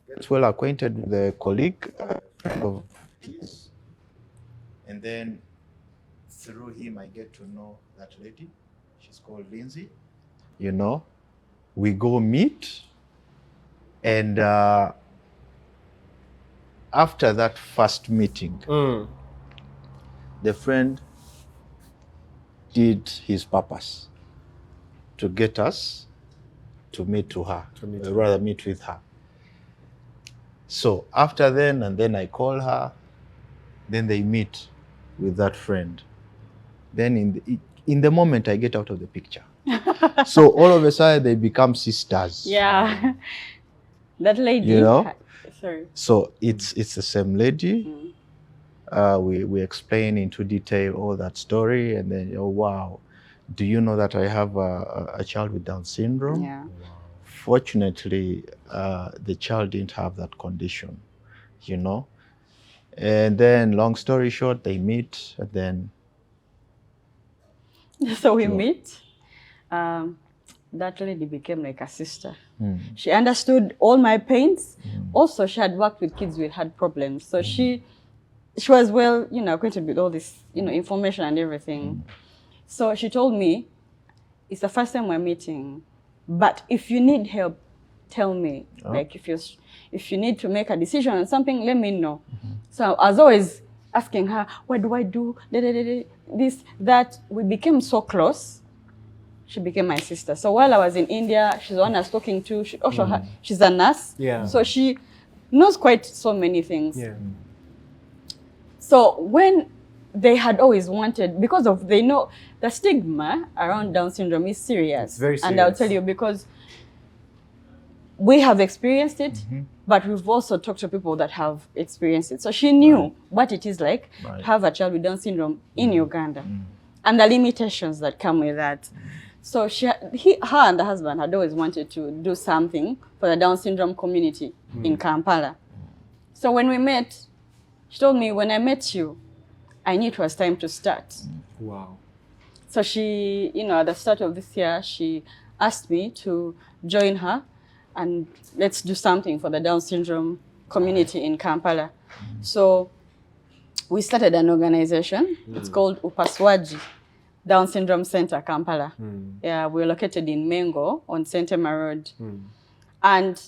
Gets well acquainted with the colleague of his. And then through him, I get to know that lady. She's called Lindsay. We go meet. And after that first meeting, the friend did his purpose to get us to meet with her. So after then, and then I call her, then they meet with that friend. Then in the moment I get out of the picture. So all of a sudden they become sisters. Yeah. That lady. Sorry. So it's the same lady. We explain into detail all that story, and then, oh wow, do you know that I have a child with Down syndrome? Yeah. Fortunately, the child didn't have that condition, And then, long story short, they meet, and then. So we meet. That lady became like a sister. She understood all my pains. Also, she had worked with kids who had problems. So she was well, acquainted with all this, information and everything. So she told me, it's the first time we're meeting, but if you need help, tell me. Like if you need to make a decision on something, let me know. So I was always asking her, what do I do? This, that. We became so close. She became my sister. So while I was in India, she's the one I was talking to. She's a nurse. Yeah. So she knows quite so many things. Yeah. So when they had always wanted, because of, they know the stigma around Down syndrome is serious. It's very serious. And I'll tell you, because we have experienced it, but we've also talked to people that have experienced it. So she knew what it is like to have a child with Down syndrome in Uganda and the limitations that come with that. So her and the husband had always wanted to do something for the Down syndrome community in Kampala. So when we met, she told me, when I met you, I knew it was time to start. Wow. So she, at the start of this year, she asked me to join her and let's do something for the Down syndrome community in Kampala. So we started an organization. It's called Upasuaji Down Syndrome Center, Kampala. Yeah, we're located in Mengo on Sentema Road. And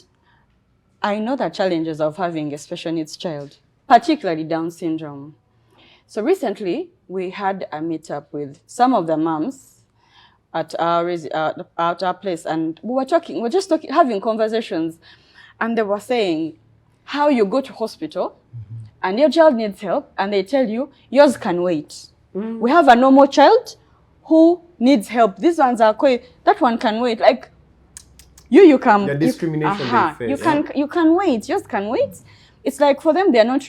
I know the challenges of having a special needs child, particularly Down syndrome. So recently, we had a meetup with some of the moms at our place, and we were just talking, having conversations, and they were saying how you go to hospital and your child needs help, and they tell you yours can wait. We have a normal child who needs help. These ones are quick. That one can wait. Like you can. The discrimination they face. You can wait. Yours can wait. It's like for them, they are not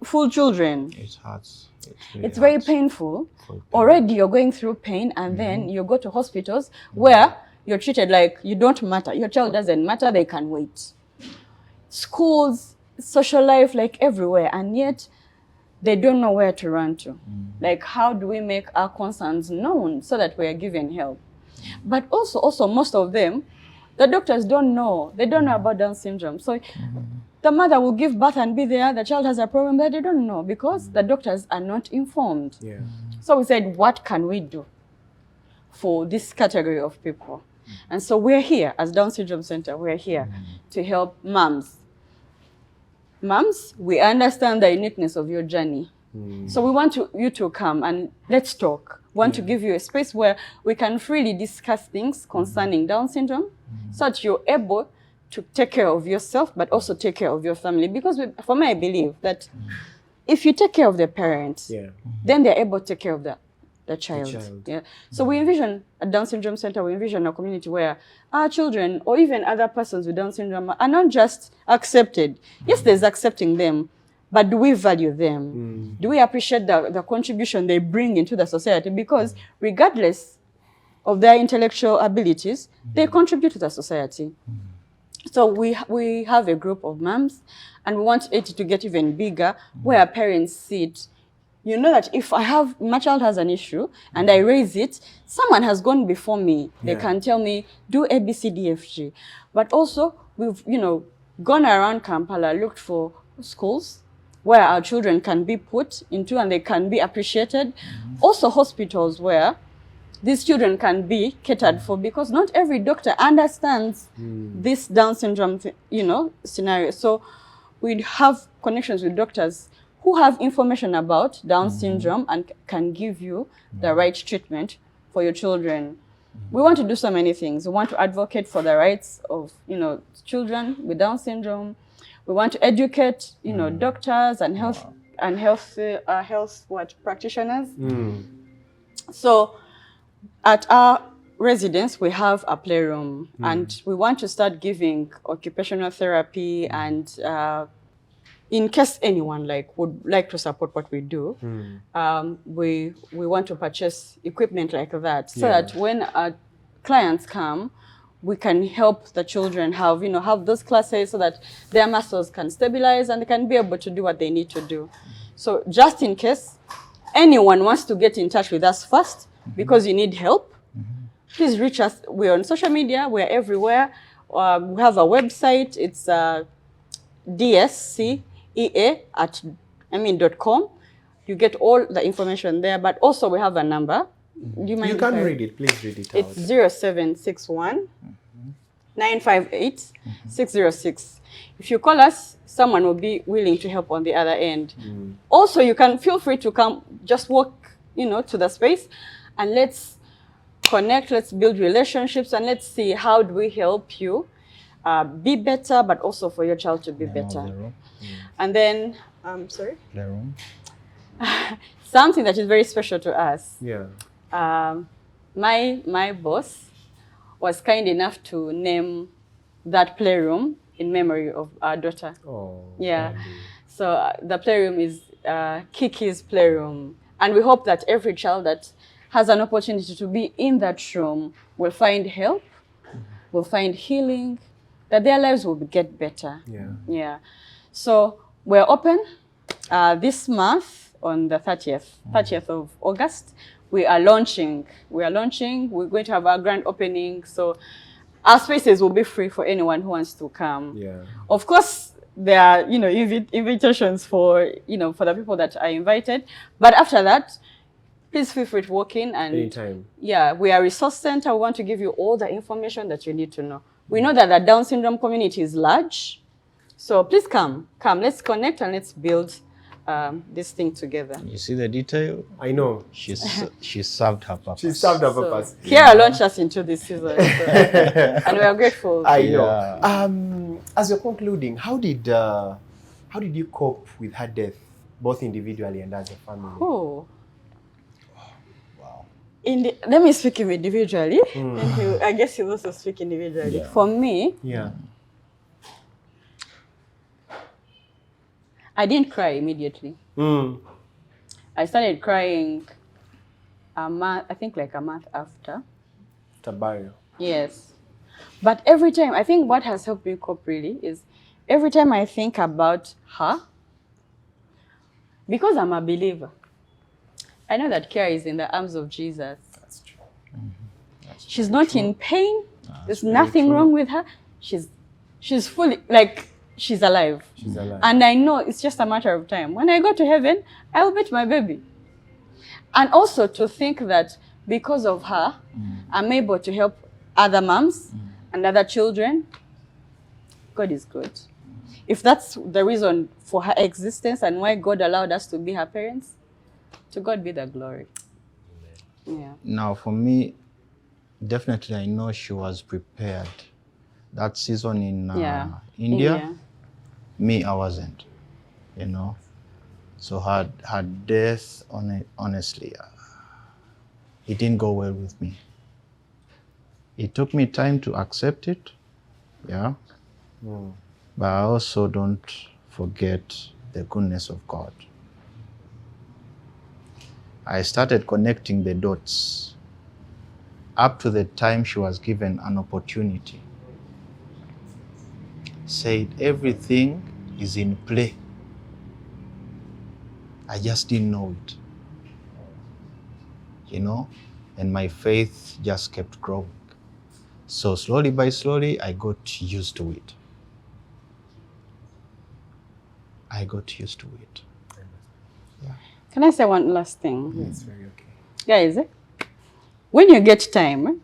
full children. It hurts. It's very painful. Already you're going through pain, and then you go to hospitals where you're treated like you don't matter. Your child doesn't matter. They can wait. Schools, social life, like everywhere, and yet they don't know where to run to. Like, how do we make our concerns known so that we are given help? But also most of them, the doctors don't know. They don't know about Down syndrome. So the mother will give birth and be there. The child has a problem, but they don't know because the doctors are not informed. Yeah. So we said, what can we do for this category of people? And so we're here as Down Syndrome Center. We're here to help moms. Moms, we understand the uniqueness of your journey. So we want you to come and let's talk. We want to give you a space where we can freely discuss things concerning Down syndrome so that you're able to take care of yourself, but also take care of your family. Because for me, I believe that if you take care of the parents, then they're able to take care of the child. Yeah. So we envision a Down Syndrome Center, we envision a community where our children or even other persons with Down syndrome are not just accepted. Yes, there's accepting them, but do we value them? Do we appreciate the contribution they bring into the society? Because regardless of their intellectual abilities, they contribute to the society. So we have a group of moms, and we want it to get even bigger, where parents sit. You know that if my child has an issue and I raise it, someone has gone before me. They can tell me, do A, B, C, D, F, G. But also, we've, gone around Kampala, looked for schools where our children can be put into and they can be appreciated. Also hospitals where these children can be catered for, because not every doctor understands this Down syndrome, scenario. So we have connections with doctors who have information about Down syndrome and can give you the right treatment for your children. We want to do so many things. We want to advocate for the rights of, children with Down syndrome. We want to educate, doctors and health practitioners. So at our residence, we have a playroom, and we want to start giving occupational therapy, and in case anyone would like to support what we do, we want to purchase equipment like that, so that when our clients come, we can help the children have those classes so that their muscles can stabilize and they can be able to do what they need to do. So just in case anyone wants to get in touch with us first because you need help, please reach us. We're on social media. We're everywhere. We have a website. It's dscea@.com. You get all the information there. But also we have a number. Do you mind? You can read it. Please read it out. It's 0761 958-606. If you call us, someone will be willing to help on the other end. Also, you can feel free to come, just walk, to the space, and let's connect, let's build relationships, and let's see how do we help you be better, but also for your child to be better. And then, sorry? Playroom. Something that is very special to us. Yeah. My boss was kind enough to name that playroom in memory of our daughter. Oh. Yeah. So the playroom is Kiki's playroom. And we hope that every child that has an opportunity to be in that room will find help, will find healing, that their lives will get better. Yeah. Yeah. So we're open this month on the 30th of August. We are launching. We're going to have our grand opening. So our spaces will be free for anyone who wants to come. Yeah. Of course, there are, invitations for the people that are invited. But after that, please feel free to walk in and anytime. Yeah, we are a resource center. We want to give you all the information that you need to know. We know that the Down syndrome community is large. So please come. Let's connect and let's build this thing together. You see the detail? I know. She served her purpose. She served her purpose. Kiara launched us into this season. And we are grateful. I know. As you're concluding, how did you cope with her death, both individually and as a family? Oh. Wow. Let me speak individually. And I guess he'll also speak individually. Yeah. For me, I didn't cry immediately. I started crying I think like a month after. After burial. Yes. But every time, I think what has helped me cope really is every time I think about her, because I'm a believer, I know that Kiara is in the arms of Jesus. That's true. She's not in pain. There's nothing wrong with her. She's fully, she's alive. She's alive. And I know it's just a matter of time. When I go to heaven, I will meet my baby. And also to think that because of her, I'm able to help other moms and other children. God is good. If that's the reason for her existence and why God allowed us to be her parents, to God be the glory. Yeah. Now, for me, definitely I know she was prepared. That season in India, me, I wasn't, So her death, honestly, it didn't go well with me. It took me time to accept it, but I also don't forget the goodness of God. I started connecting the dots up to the time she was given an opportunity. Said everything is in play. I just didn't know it, and my faith just kept growing. So slowly by slowly, I got used to it. Yeah. Can I say one last thing? It's very okay. Guys, when you get time,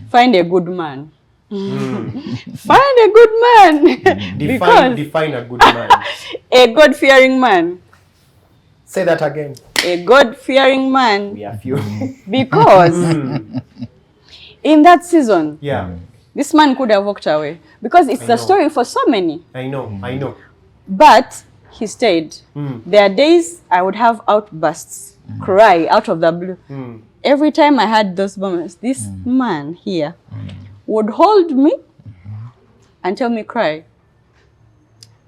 find a good man. Find a good man. Define a good man. A God-fearing man. Say that again. A God-fearing man. We are few. Because in that season, this man could have walked away. Because it's the story for so many. I know. But he stayed. There are days I would have outbursts, cry out of the blue. Every time I had those moments, this man here would hold me and tell me cry.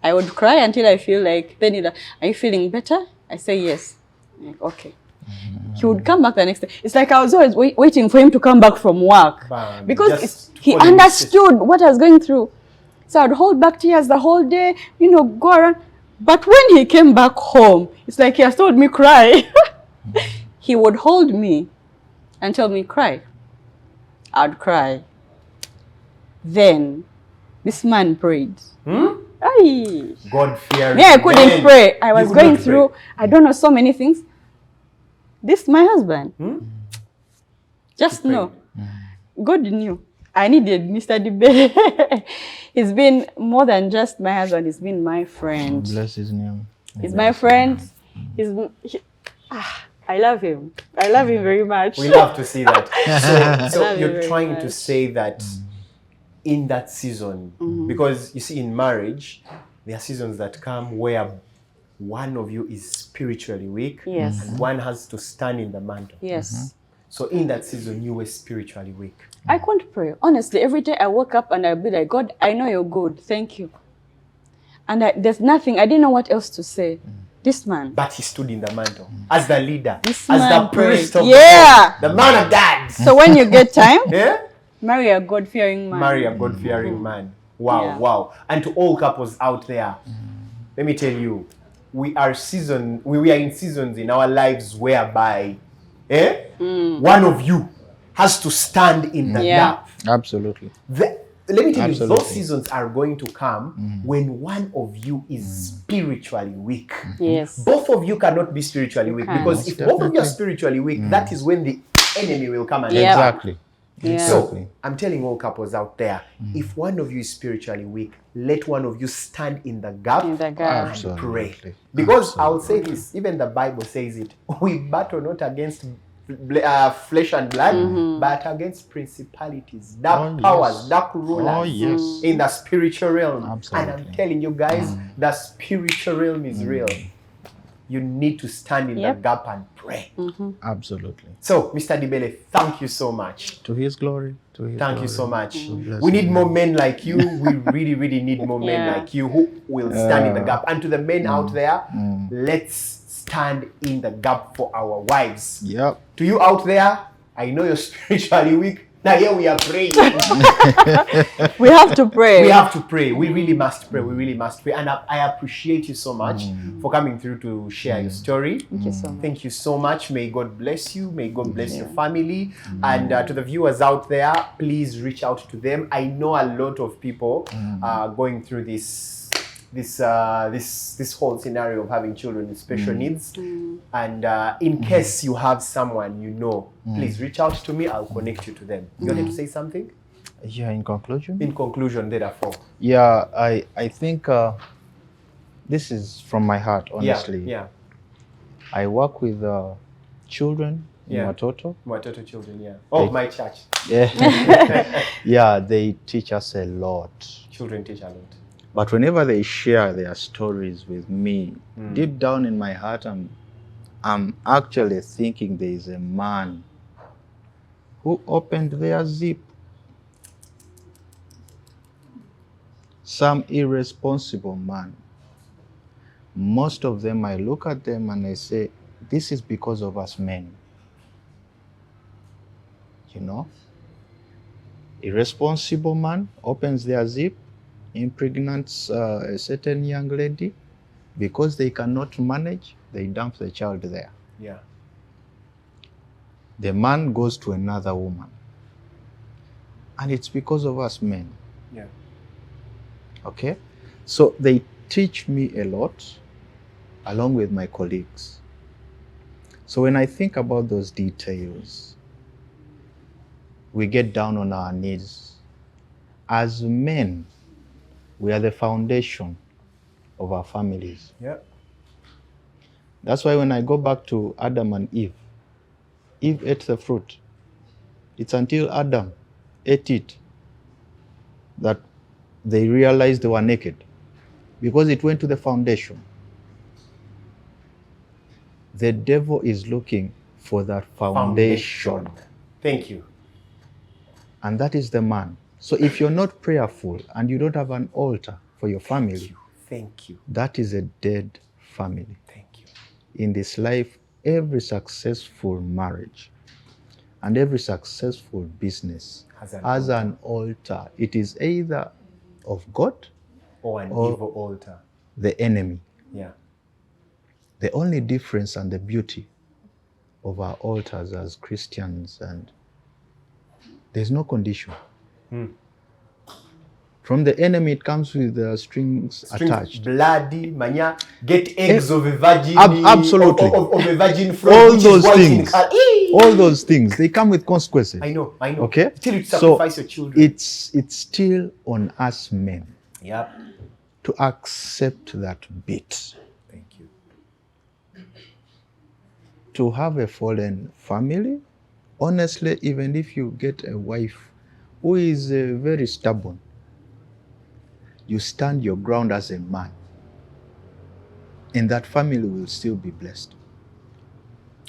I would cry until I feel like, are you feeling better? I say yes. Like, okay. He would come back the next day. It's like I was always waiting for him to come back from work. Because he understood what I was going through. So I would hold back tears the whole day, go around. But when he came back home, it's like he has told me cry. He would hold me and tell me cry. I'd cry. Then this man prayed. God-fearing. Yeah, I couldn't pray. I was going through, I don't know, so many things. This my husband. Just know. God knew. I needed Mr. Dibele. He's been more than just my husband. He's been my friend. Bless his name. He's my friend. I love him. I love him very much. We love to see that. So you're trying much. to say that in that season, because you see in marriage, there are seasons that come where one of you is spiritually weak, Yes. and one has to stand in the mantle. Yes. So in that season, you were spiritually weak. I couldn't pray. Honestly, every day I woke up and I'd be like, God, I know you're good. Thank you. And there's nothing. I didn't know what else to say. This man. But he stood in the mantle as the leader, This as man the priest prayed. of Yeah. God, the man of God. So when you get time, Yeah? marry a God-fearing man. Marry a God-fearing man. Wow, Yeah. wow. And to all couples out there, let me tell you, we are in seasons in our lives whereby one of you has to stand in the gap. Absolutely. Let me tell you, Absolutely. those seasons are going to come when one of you is spiritually weak. Yes. Both of you cannot be spiritually weak, can't. because if both of you are spiritually weak, that is when the enemy will come and Yeah. attack. Exactly. Yeah. So I'm telling all couples out there, if one of you is spiritually weak, let one of you stand in the gap, In the gap. and Absolutely. pray. Because I'll say this, even the Bible says it, we battle not against flesh and blood, but against principalities, dark powers, dark rulers in the spiritual realm. Absolutely. And I'm telling you guys, the spiritual realm is real. You need to stand in the gap and pray. Absolutely. So, Mr. Dibele, thank you so much. To his glory. To his Thank glory. you so much. bless We you. need more men like you. We really, really need more men Yeah. like you who will stand in the gap. And to the men out there, let's stand in the gap for our wives. Yep. To you out there, I know you're spiritually weak. Now here we are praying. We have to pray. We have to pray. We really must pray. We really must pray. And I appreciate you so much for coming through to share your story. Thank you so much. Thank you so much. May God bless you. May God bless your family. And to the viewers out there, please reach out to them. I know a lot of people are going through this whole scenario of having children with special needs. And in case you have someone you know, please reach out to me. I'll connect you to them. You wanted to say something? Yeah, in conclusion? In conclusion, therefore. Yeah, I think this is from my heart, honestly. Yeah. I work with children in Watoto. Watoto children, yeah. Oh, my church. Yeah. Yeah, they teach us a lot. Children teach a lot. But whenever they share their stories with me, deep down in my heart, I'm actually thinking there is a man who opened their zip. Some irresponsible man. Most of them, I look at them and I say, this is because of us men. You know? Irresponsible man opens their zip, impregnates a certain young lady. Because they cannot manage, they dump the child there. Yeah. The man goes to another woman. And it's because of us men. Yeah. Okay? So they teach me a lot, along with my colleagues. So when I think about those details, we get down on our knees. As men, we are the foundation of our families. Yeah. That's why when I go back to Adam and Eve ate the fruit. It's until Adam ate it that they realized they were naked, because it went to the foundation. The devil is looking for that foundation. Thank you. And that is the man. So if you're not prayerful and you don't have an altar for your family, Thank you. that is a dead family. Thank you. In this life, every successful marriage and every successful business has an altar. It is either of God Or an evil altar. the enemy. Yeah. The only difference and the beauty of our altars as Christians, and there's no condition. From the enemy, it comes with the strings attached. Bloody, mania, get eggs of a virgin. Absolutely. Of a virgin fruit. All those things. All those things. They come with consequences. I know. Okay? Till you sacrifice your children. It's still on us men. Yep. To accept that bit. Thank you. To have a fallen family, honestly, even if you get a wife who is very stubborn, you stand your ground as a man, and that family will still be blessed.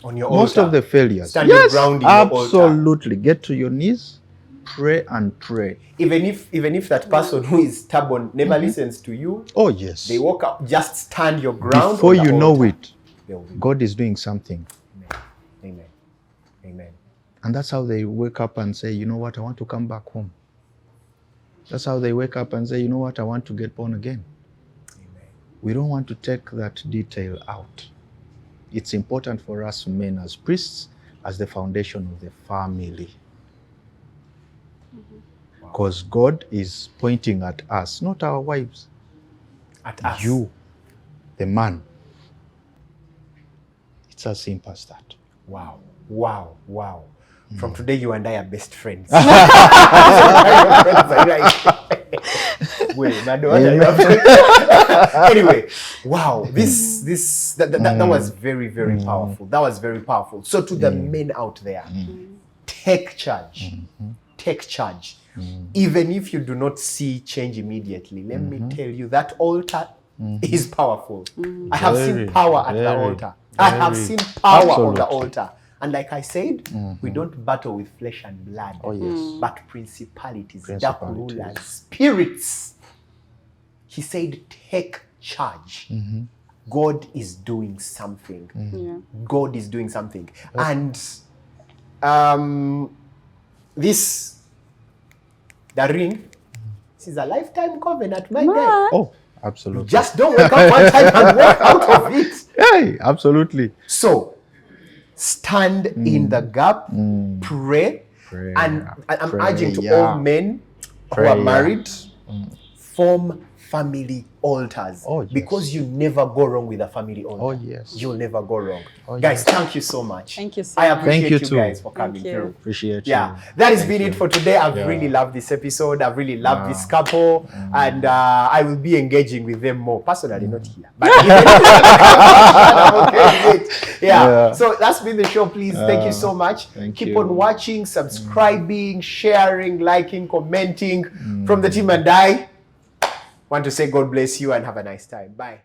On your Most altar. of the failures. Stand your ground in your altar. Absolutely. Get to your knees, pray and pray. Even if that person who is stubborn never listens to you, oh yes, they walk up, just stand your ground. Before you know altar. it, God is doing something. Amen. Amen. And that's how they wake up and say, you know what, I want to come back home. That's how they wake up and say, you know what, I want to get born again. Amen. We don't want to take that detail out. It's important for us men as priests, as the foundation of the family. Because God is pointing at us, not our wives. At us. You, the man. It's as simple as that. Wow. Wow. Wow. From today, you and I are best friends. Anyway, wow, that was very, very powerful. That was very powerful. So to the men out there, take charge. Take charge. Even if you do not see change immediately, let me tell you, that altar is powerful. I have seen power at the altar. I have seen power on the altar. And like I said, we don't battle with flesh and blood, but principalities, dark rulers, spirits. He said, take charge. God is doing something. God is doing something. And the ring, this is a lifetime covenant, my guy. Oh, absolutely. Just don't wake up one time and walk out of it. Hey, absolutely. So, stand in the gap, pray, and I'm urging to all men who are married, form family altars. Oh, yes. Because you never go wrong with a family altar. Oh, yes. You'll never go wrong. Oh, guys, yes. thank you so much. Thank you so I much. appreciate Thank you you guys too. for coming through. Appreciate you. Yeah, that has been it for today. I've really loved this episode. I've really loved this couple, and I will be engaging with them more. Personally, not here, but I'm okay with it. Yeah. So that's been the show. Please, thank you so much. Keep on watching, subscribing, sharing, liking, commenting. From the team and I want to say God bless you and have a nice time. Bye.